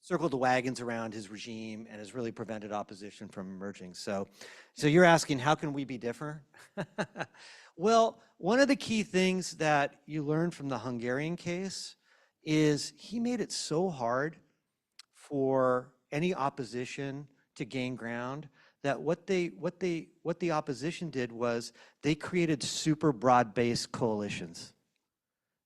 S2: circled the wagons around his regime and has really prevented opposition from emerging. So you're asking, how can we be different? Well, one of the key things that you learn from the Hungarian case is he made it so hard for any opposition to gain ground that what the opposition did was they created super broad-based coalitions.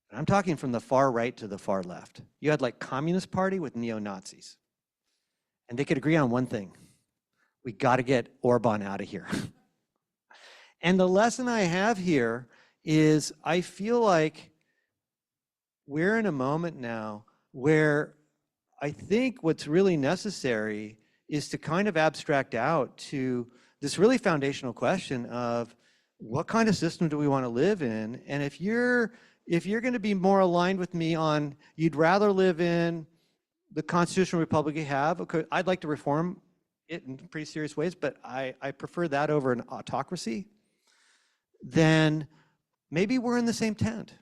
S2: And I'm talking from the far right to the far left. You had like Communist Party with neo-Nazis. And they could agree on one thing. We got to get Orban out of here. And the lesson I have here is I feel like we're in a moment now where I think what's really necessary is to kind of abstract out to this really foundational question of what kind of system do we want to live in? And if you're going to be more aligned with me on you'd rather live in the constitutional republic you have, okay, I'd like to reform it in pretty serious ways, but I prefer that over an autocracy, then maybe we're in the same tent. Do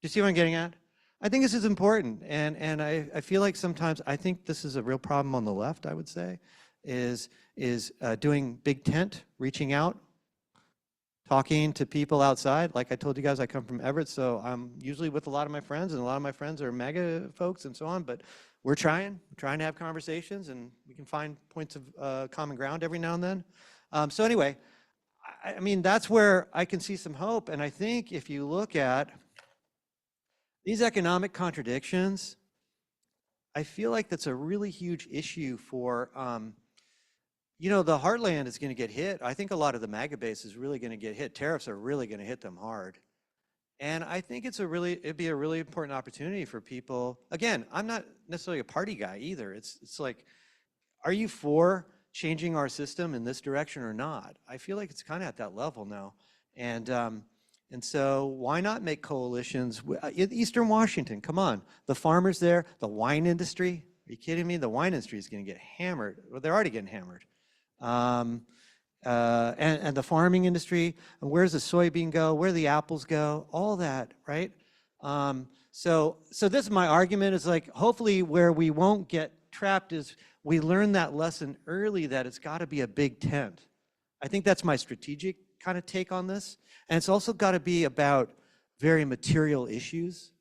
S2: you see what I'm getting at? I think this is important, and I feel like sometimes I think this is a real problem on the left, I would say, is doing big tent, reaching out, talking to people outside. Like I told you guys, I come from Everett, so I'm usually with a lot of my friends, and a lot of my friends are MAGA folks and so on, but we're trying to have conversations, and we can find points of common ground every now and then. So anyway, I mean, that's where I can see some hope, and I think if you look at these economic contradictions, I feel like that's a really huge issue for, you know, the heartland is going to get hit. I think a lot of the MAGA base is really going to get hit. Tariffs are really going to hit them hard. And I think it'd be a really important opportunity for people. Again, I'm not necessarily a party guy either. It's like, are you for changing our system in this direction or not? I feel like it's kind of at that level now. And so why not make coalitions? Eastern Washington, come on. The farmers there, the wine industry, are you kidding me? The wine industry is going to get hammered. Well, they're already getting hammered. And the farming industry, and where's the soybean go? Where do the apples go? All that, right? So this is my argument is like, hopefully where we won't get trapped is we learn that lesson early that it's got to be a big tent. I think that's my strategic kind of take on this. And it's also got to be about very material issues.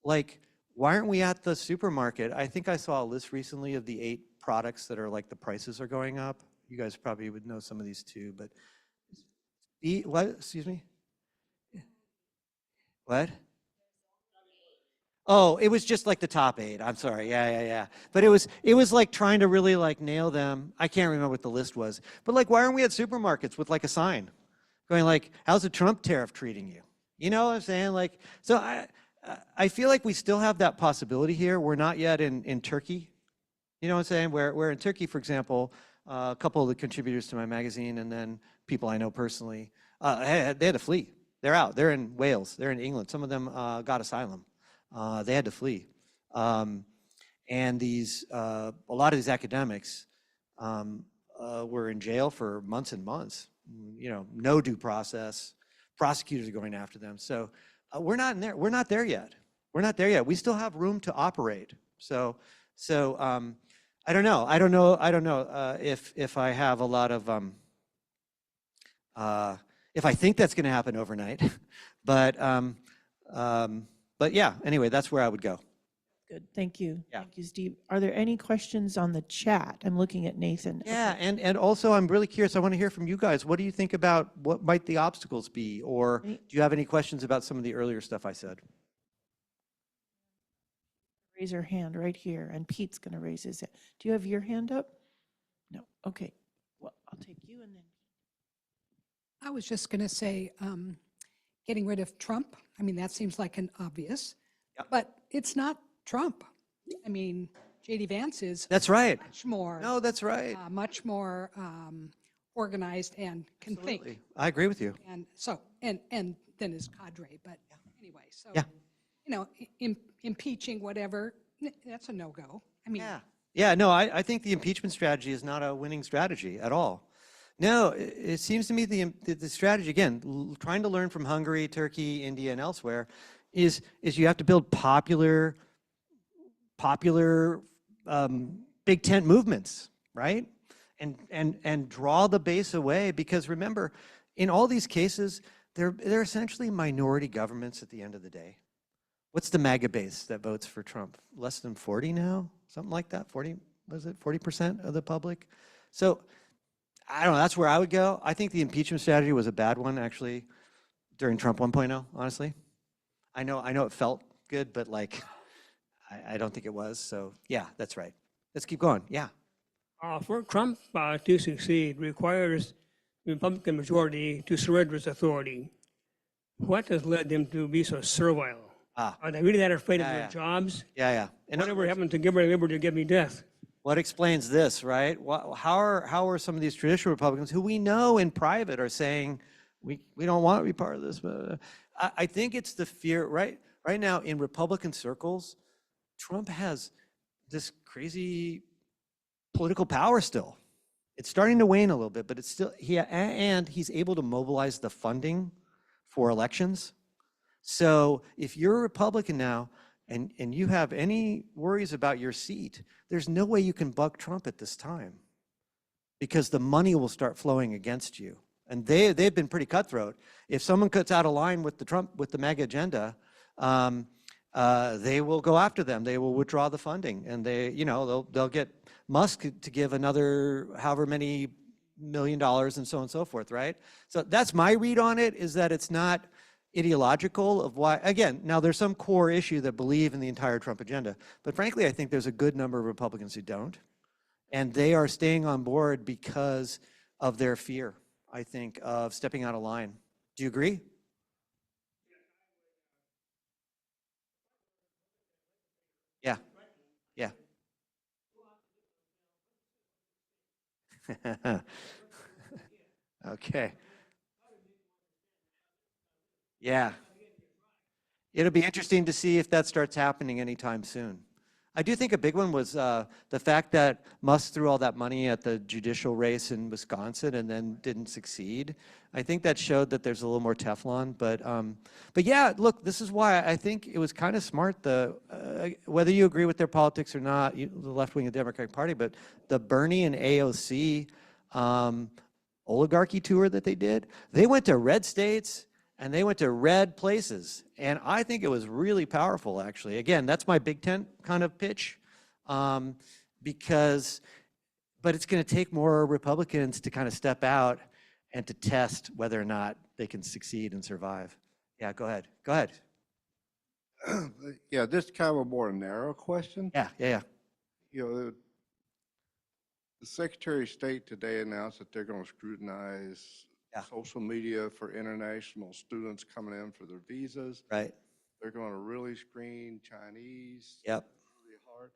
S2: Like, why aren't we at the supermarket? I think I saw a list recently of the 8 products that are like the prices are going up. You guys probably would know some of these too, but what? Excuse me? What? Oh, it was just like the top 8. I'm sorry. Yeah. But it was like trying to really like nail them. I can't remember what the list was. But like, why aren't we at supermarkets with like a sign going like, how's the Trump tariff treating you? You know what I'm saying? Like, so I feel like we still have that possibility here. We're not yet in Turkey. You know what I'm saying? Where in Turkey, for example, a couple of the contributors to my magazine and then people I know personally, they had to flee. They're out. They're in Wales. They're in England. Some of them got asylum. They had to flee. And a lot of these academics were in jail for months and months. You know, no due process. Prosecutors are going after them. So we're not in there. We're not there yet. We're not there yet. We still have room to operate. So I don't know. I don't know if I have a lot of if I think that's going to happen overnight. But yeah. Anyway, that's where I would go.
S1: Good, thank you.
S2: Yeah.
S1: Thank you, Steve. Are there any questions on the chat? I'm looking at Nathan.
S2: Yeah, and also I'm really curious. I want to hear from you guys. What do you think about what might the obstacles be, or do you have any questions about some of the earlier stuff I said?
S1: Raise your hand right here, and Pete's going to raise his hand. Do you have your hand up? No. Okay. Well, I'll take you and then.
S3: I was just going to say, getting rid of Trump. I mean, that seems like an obvious,
S2: Yep.
S3: but it's not Trump. I mean, J.D. Vance is
S2: That's right.
S3: much more,
S2: No, that's right.
S3: much more organized and can
S2: Absolutely.
S3: think.
S2: I agree with you.
S3: And so, and then his cadre. But anyway, so
S2: Yeah.
S3: you know, impeaching whatever, that's a no-go. I mean,
S2: Yeah. No, I think the impeachment strategy is not a winning strategy at all. No, it seems to me the strategy, again, trying to learn from Hungary, Turkey, India, and elsewhere, is you have to build popular big tent movements, right? And draw the base away, because remember, in all these cases, they're essentially minority governments at the end of the day. What's the MAGA base that votes for Trump? Less than 40 now? Something like that? 40, was it 40% of the public? So I don't know, that's where I would go. I think the impeachment strategy was a bad one, actually, during Trump 1.0, honestly. I know it felt good, but like, I don't think it was. So yeah, that's right. Let's keep going. Yeah.
S4: For Trump to succeed requires the Republican majority to surrender its authority. What has led them to be so servile? Are they really that afraid of their jobs?
S2: Yeah.
S4: Whatever happened to give me liberty, give me death?
S2: What explains this, right? How are some of these traditional Republicans, who we know in private are saying, we don't want to be part of this? But I think it's the fear, right? Right now in Republican circles, Trump has this crazy political power still. It's starting to wane a little bit, but it's still, and he's able to mobilize the funding for elections. So if you're a Republican now and you have any worries about your seat, there's no way you can buck Trump at this time, because the money will start flowing against you. And they've been pretty cutthroat. If someone cuts out of line with the MAGA agenda, they will go after them. They will withdraw the funding, and they'll get Musk to give another however many $1 million and so on and so forth, right? So that's my read on it, is that it's not ideological of why, again, now there's some core issue that believe in the entire Trump agenda, but frankly, I think there's a good number of Republicans who don't, and they are staying on board because of their fear, I think, of stepping out of line. Do you agree? Yeah. Okay. Yeah. It'll be interesting to see if that starts happening anytime soon. I do think a big one was the fact that Musk threw all that money at the judicial race in Wisconsin and then didn't succeed. I think that showed that there's a little more Teflon. But yeah, look, this is why I think it was kind of smart, whether you agree with their politics or not, the left wing of the Democratic Party, but the Bernie and AOC oligarchy tour that they did, they went to red states and they went to red places. And I think it was really powerful, actually. Again, that's my Big Tent kind of pitch, but it's going to take more Republicans to kind of step out and to test whether or not they can succeed and survive. Yeah, go ahead.
S5: Yeah, this kind of a more narrow question.
S2: Yeah, yeah, yeah.
S5: You know, the Secretary of State today announced that they're going to scrutinize
S2: Yeah.
S5: social media for international students coming in for their visas.
S2: Right.
S5: They're going to really screen Chinese
S2: Yep.
S5: really hard.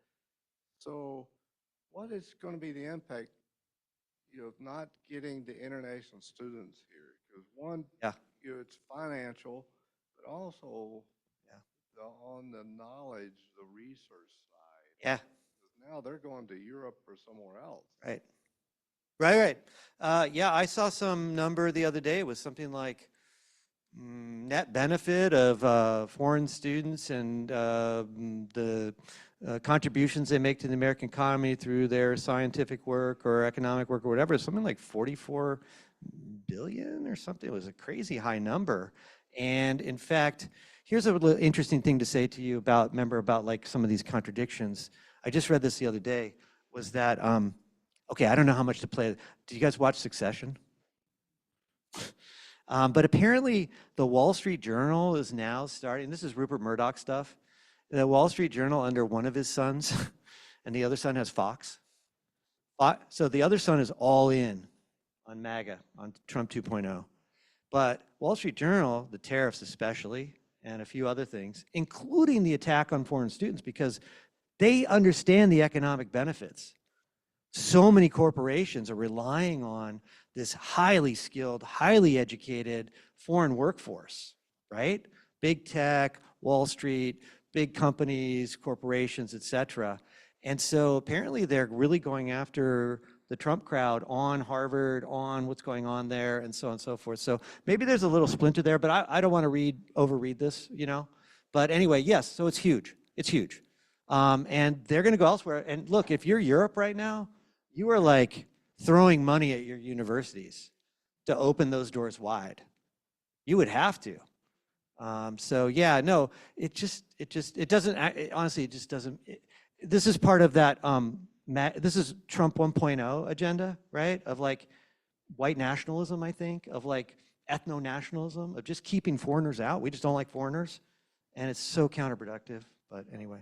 S5: So what is going to be the impact, of not getting the international students here? Because one,
S2: Yeah.
S5: it's financial, but also
S2: Yeah.
S5: on the knowledge, the research side.
S2: Yeah.
S5: 'Cause now they're going to Europe or somewhere else.
S2: Right. Right. Yeah, I saw some number the other day. It was something like net benefit of foreign students and the contributions they make to the American economy through their scientific work or economic work or whatever, something like 44 billion or something. It was a crazy high number. And in fact, here's a little interesting thing to say to you about, remember, about like some of these contradictions. I just read this the other day, was that, okay, I don't know how much to play. Do you guys watch Succession? But apparently the Wall Street Journal is now starting, this is Rupert Murdoch stuff, the Wall Street Journal under one of his sons, and the other son has Fox. So the other son is all in on MAGA, on Trump 2.0. But Wall Street Journal, the tariffs especially, and a few other things, including the attack on foreign students, because they understand the economic benefits. So many corporations are relying on this highly skilled, highly educated foreign workforce, right? Big tech, Wall Street, big companies, corporations, et cetera. And so apparently they're really going after the Trump crowd on Harvard, on what's going on there, and so on and so forth. So maybe there's a little splinter there, but I don't want to overread this, you know? But anyway, yes, so it's huge. It's huge. And they're going to go elsewhere. And look, if you're Europe right now, you are like throwing money at your universities to open those doors wide. You would have to. So yeah, no, it doesn't, honestly, it just doesn't, this is part of that, this is Trump 1.0 agenda, right? Of like white nationalism, I think, of like ethno-nationalism, of just keeping foreigners out. We just don't like foreigners. And it's so counterproductive, but anyway.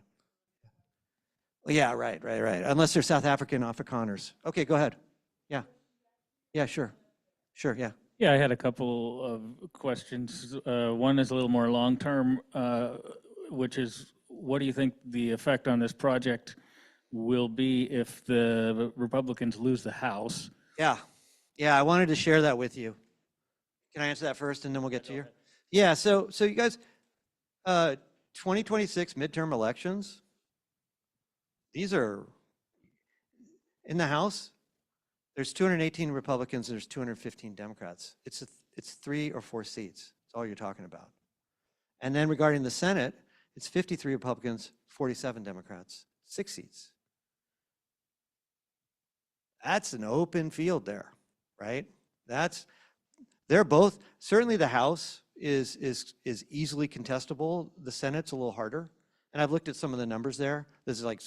S2: Yeah, right. Unless they're South African Afrikaners. Okay, go ahead. Yeah. Yeah, sure. Sure, yeah.
S6: Yeah, I had a couple of questions. One is a little more long-term, which is, what do you think the effect on this project will be if the Republicans lose the House?
S2: Yeah, I wanted to share that with you. Can I answer that first, and then we'll get to you? Yeah, so you guys, 2026 midterm elections, these are, in the House, there's 218 Republicans, there's 215 Democrats. It's 3 or 4 seats. That's all you're talking about. And then regarding the Senate, it's 53 Republicans, 47 Democrats, 6 seats. That's an open field there, right? They're both, certainly the House is easily contestable. The Senate's a little harder. And I've looked at some of the numbers there. This is like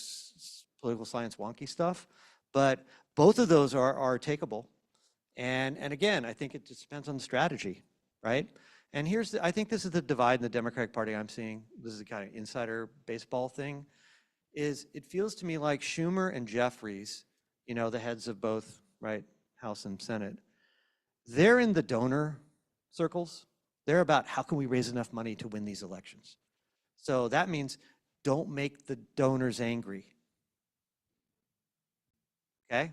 S2: political science wonky stuff. But both of those are takeable. And again, I think it just depends on the strategy, right? And I think this is the divide in the Democratic Party I'm seeing. This is the kind of insider baseball thing. It feels to me like Schumer and Jeffries, you know, the heads of both, right, House and Senate, they're in the donor circles. They're about how can we raise enough money to win these elections. So that means don't make the donors angry. Okay?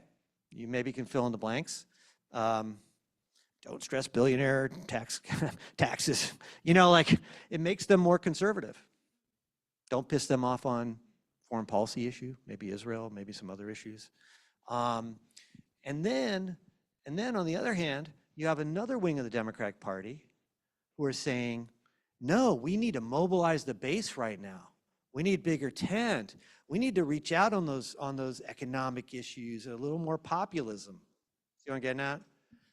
S2: You maybe can fill in the blanks. Don't stress billionaire taxes. You know, like it makes them more conservative. Don't piss them off on foreign policy issue, maybe Israel, maybe some other issues. And then on the other hand, you have another wing of the Democratic Party who are saying, no, we need to mobilize the base right now. We need bigger tent. We need to reach out on those economic issues, a little more populism. See what I'm getting at?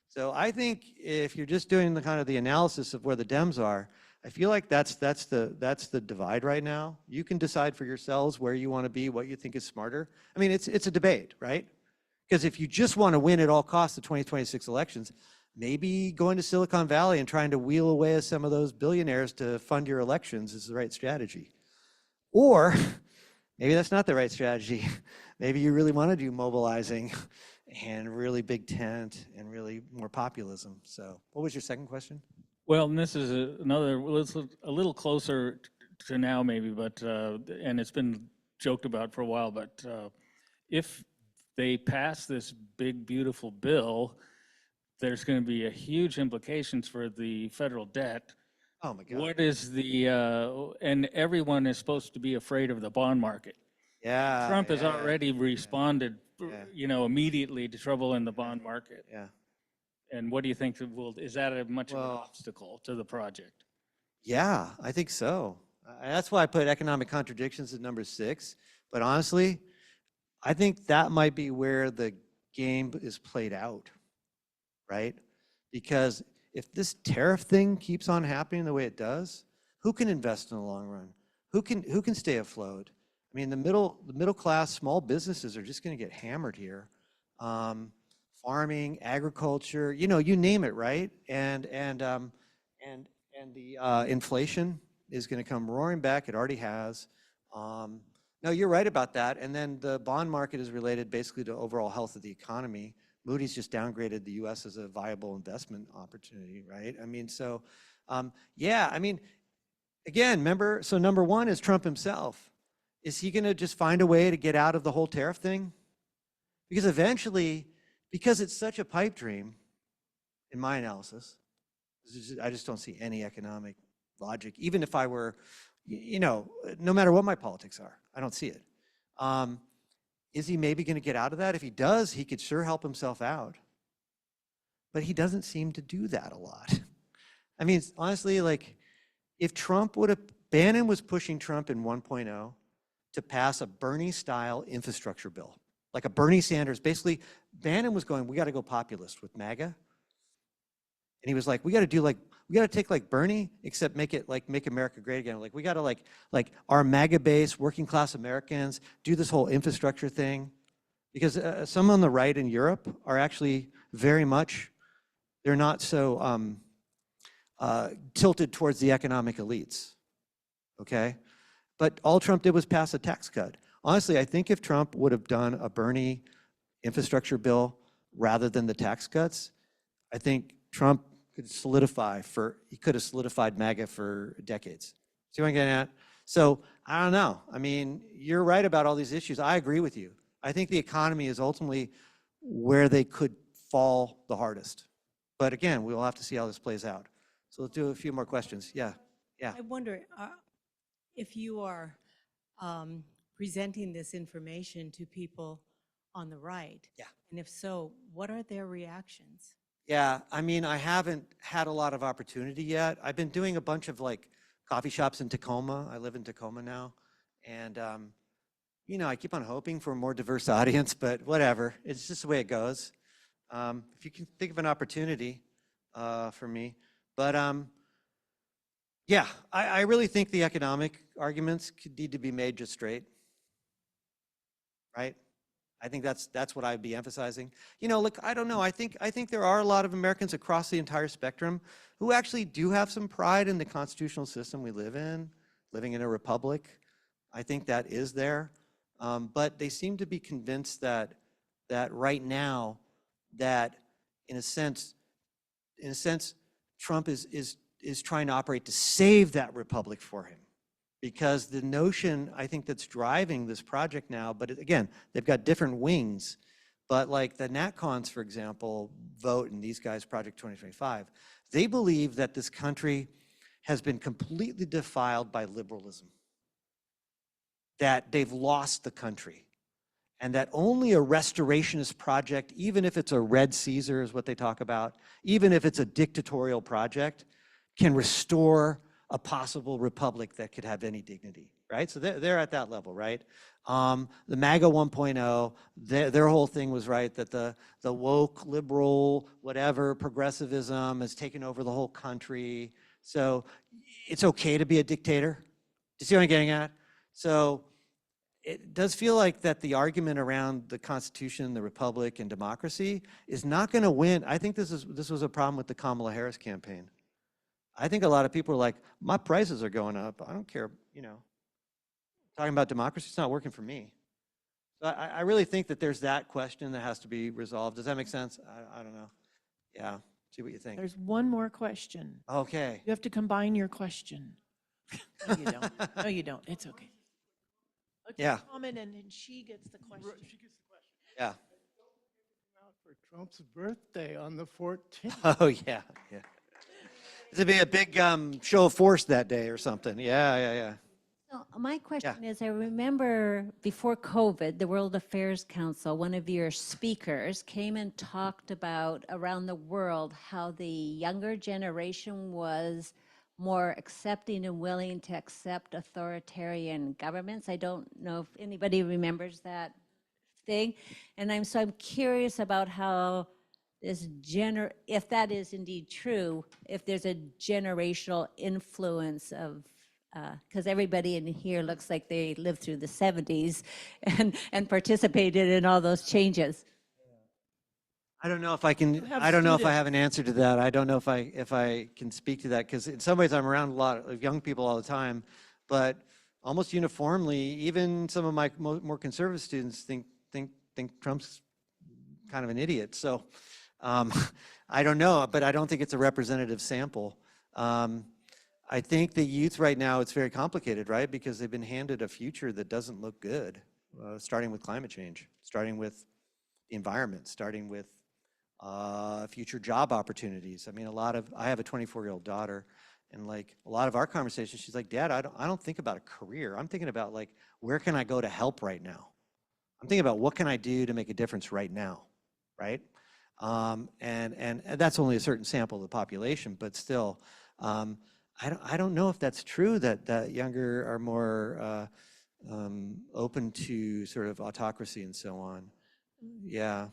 S2: So I think if you're just doing the kind of the analysis of where the Dems are, I feel like that's the divide right now. You can decide for yourselves where you want to be, what you think is smarter. I mean, it's a debate, right? Because if you just want to win at all costs the 2026 elections, maybe going to Silicon Valley and trying to wheel away some of those billionaires to fund your elections is the right strategy. Or maybe that's not the right strategy. Maybe you really want to do mobilizing and really big tent and really more populism. So what was your second question?
S6: Well, and this is another, well, it's a little closer to now maybe, but, and it's been joked about for a while, but if they pass this big, beautiful bill, there's going to be a huge implications for the federal debt.
S2: Oh my God.
S6: What is the, and everyone is supposed to be afraid of the bond market.
S2: Yeah.
S6: Trump has
S2: yeah,
S6: already responded,
S2: Yeah.
S6: you know, immediately to trouble in the bond market.
S2: Yeah.
S6: And what do you think is that a much of an
S2: Well-
S6: obstacle to the project?
S2: Yeah, I think so. That's why I put economic contradictions at number 6. But honestly, I think that might be where the game is played out, right? Because if this tariff thing keeps on happening the way it does, who can invest in the long run? Who can stay afloat? I mean, the middle class, small businesses are just going to get hammered here. Farming, agriculture, you know, you name it, right? And the inflation is going to come roaring back. It already has. No, you're right about that. And then the bond market is related basically to overall health of the economy. Moody's just downgraded the U.S. as a viable investment opportunity, right? I mean, so yeah, I mean, again, remember, so number 1 is Trump himself. Is he going to just find a way to get out of the whole tariff thing? Because eventually, because it's such a pipe dream, in my analysis, I just don't see any economic logic, even if I were, you know, no matter what my politics are, I don't see it. Is he maybe going to get out of that? If he does, he could sure help himself out. But he doesn't seem to do that a lot. I mean, honestly, like, if Trump would have, Bannon was pushing Trump in 1.0 to pass a Bernie-style infrastructure bill, like a Bernie Sanders. Basically, Bannon was going, we got to go populist with MAGA. And he was like, we got to take like Bernie, except make America great again. Like, we got to like our MAGA base, working class Americans, do this whole infrastructure thing. Because some on the right in Europe are actually very much, they're not so tilted towards the economic elites, okay? But all Trump did was pass a tax cut. Honestly, I think if Trump would have done a Bernie infrastructure bill rather than the tax cuts, I think Trump could he could have solidified MAGA for decades. See what I'm getting at? So I don't know. I mean, you're right about all these issues. I agree with you. I think the economy is ultimately where they could fall the hardest. But again, we'll have to see how this plays out. So let's do a few more questions. Yeah, yeah.
S7: I wonder if you are presenting this information to people on the right.
S2: Yeah.
S7: And if so, what are their reactions?
S2: Yeah, I mean, I haven't had a lot of opportunity yet. I've been doing a bunch of like coffee shops in Tacoma. I live in Tacoma now. And, you know, I keep on hoping for a more diverse audience, but whatever. It's just the way it goes. If you can think of an opportunity for me. But yeah, I really think the economic arguments could need to be made just straight, right? I think that's what I'd be emphasizing. You know, look, I don't know. I think there are a lot of Americans across the entire spectrum who actually do have some pride in the constitutional system we live in, living in a republic. I think that is there, but they seem to be convinced that right now, that in a sense, Trump is trying to operate to save that republic for him. Because the notion, I think, that's driving this project now, but again, they've got different wings, but like the NatCons, for example, vote, and these guys, Project 2025, they believe that this country has been completely defiled by liberalism, that they've lost the country, and that only a restorationist project, even if it's a Red Caesar is what they talk about, even if it's a dictatorial project, can restore a possible republic that could have any dignity, right? So they're at that level, right? The MAGA 1.0, their whole thing was, right, that the woke, liberal, whatever, progressivism has taken over the whole country. So it's okay to be a dictator. Do you see what I'm getting at? So it does feel like that the argument around the Constitution, the Republic, and democracy is not going to win. I think this was a problem with the Kamala Harris campaign. I think a lot of people are like, my prices are going up. I don't care, you know. talking about democracy, it's not working for me. So I really think that there's that question that has to be resolved. Does that make sense? I don't know. Yeah, see what you think.
S1: There's one more question.
S2: Okay.
S1: You have to combine your question. No, you don't. No, you don't. It's okay. Let's
S2: Yeah.
S1: comment and then she gets the question.
S2: Yeah.
S8: Out for Trump's birthday on the 14th.
S2: Oh, yeah, yeah. It'd be a big show of force that day or something. Yeah, yeah, yeah.
S9: So my question is, I remember before COVID, the World Affairs Council, one of your speakers came and talked about around the world how the younger generation was more accepting and willing to accept authoritarian governments. I don't know if anybody remembers that thing. And I'm curious about how this if that is indeed true, if there's a generational influence of, because everybody in here looks like they lived through the 70s and participated in all those changes.
S2: I don't know if I can,
S1: have
S2: I don't know if I
S1: students.
S2: have an answer to that. I don't know if I can speak to that, because in some ways I'm around a lot of young people all the time, but almost uniformly, even some of my more conservative students think Trump's kind of an idiot. So I don't know, but I don't think it's a representative sample. I think the youth right now, it's very complicated, right? Because they've been handed a future that doesn't look good, starting with climate change, starting with the environment, starting with future job opportunities. I mean, I have a 24-year-old daughter, and like a lot of our conversations, she's like, Dad, I don't think about a career. I'm thinking about like, where can I go to help right now? I'm thinking about what can I do to make a difference right now, right? And that's only a certain sample of the population, but still, I don't know if that's true that younger are more open to sort of autocracy and so on. Yeah.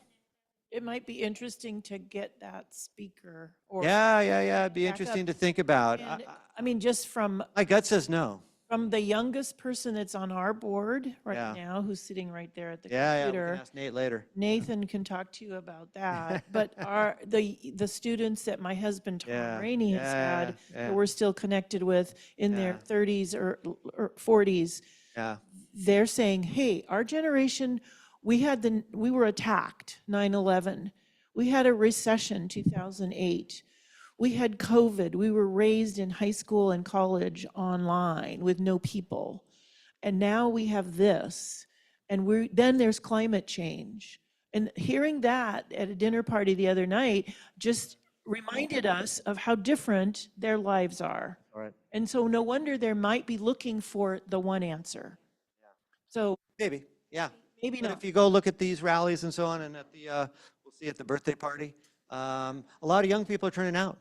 S1: It might be interesting to get that speaker or.
S2: Yeah. It'd be
S1: back
S2: interesting
S1: up.
S2: to think about.
S1: And, I mean, just from
S2: My gut says no.
S1: the youngest person that's on our board right
S2: Yeah.
S1: now, who's sitting right there at the
S2: Yeah, we
S1: computer.
S2: can ask Nate later.
S1: Nathan can talk to you about that, but the students that my husband Tom
S2: Yeah,
S1: Rainey has had,
S2: yeah.
S1: that we're still connected with in their
S2: Yeah.
S1: 30s or 40s,
S2: Yeah,
S1: they're saying, hey, our generation, we were attacked 9/11. We had a recession 2008. We had COVID. We were raised in high school and college online with no people. And now we have this. And then there's climate change. And hearing that at a dinner party the other night just reminded us of how different their lives are.
S2: all right.
S1: And so no wonder they might be looking for the one answer. So
S2: Maybe, yeah.
S1: maybe
S2: But
S1: not.
S2: if you go look at these rallies and so on, and at the, we'll see at the birthday party, a lot of young people are turning out.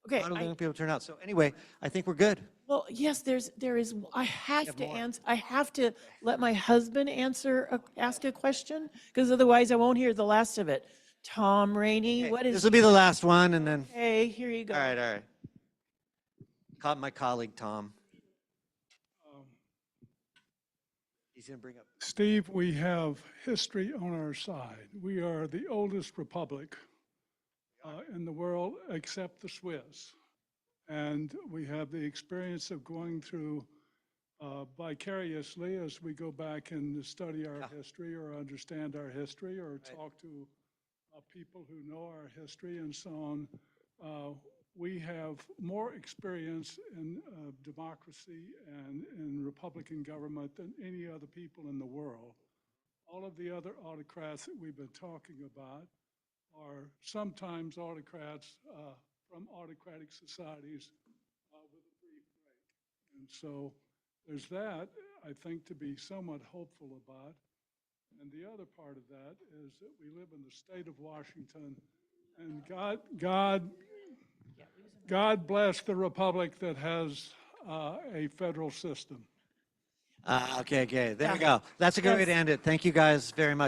S1: Okay,
S2: A lot of young people turn out. So anyway, I think we're good.
S1: well, yes, there is, I have
S2: have
S1: to
S2: more.
S1: answer, I have to let my husband ask a question, because otherwise I won't hear the last of it. Tom Rainey,
S2: Okay,
S1: what
S2: this
S1: is,
S2: will be the last one, and then,
S1: hey, here you go.
S2: all right. Caught my colleague, Tom. He's gonna bring up.
S10: Steve, we have history on our side. We are the oldest republic in the world except the Swiss. And we have the experience of going through vicariously as we go back and study our history or understand our history or talk to people who know our history and so on. We have more experience in democracy and in Republican government than any other people in the world. All of the other autocrats that we've been talking about are sometimes autocrats from autocratic societies with a brief break. And so there's that, I think, to be somewhat hopeful about. And the other part of that is that we live in the state of Washington, and God bless the republic that has a federal system.
S2: Okay, there we go. That's a good way to end it. Thank you guys very much.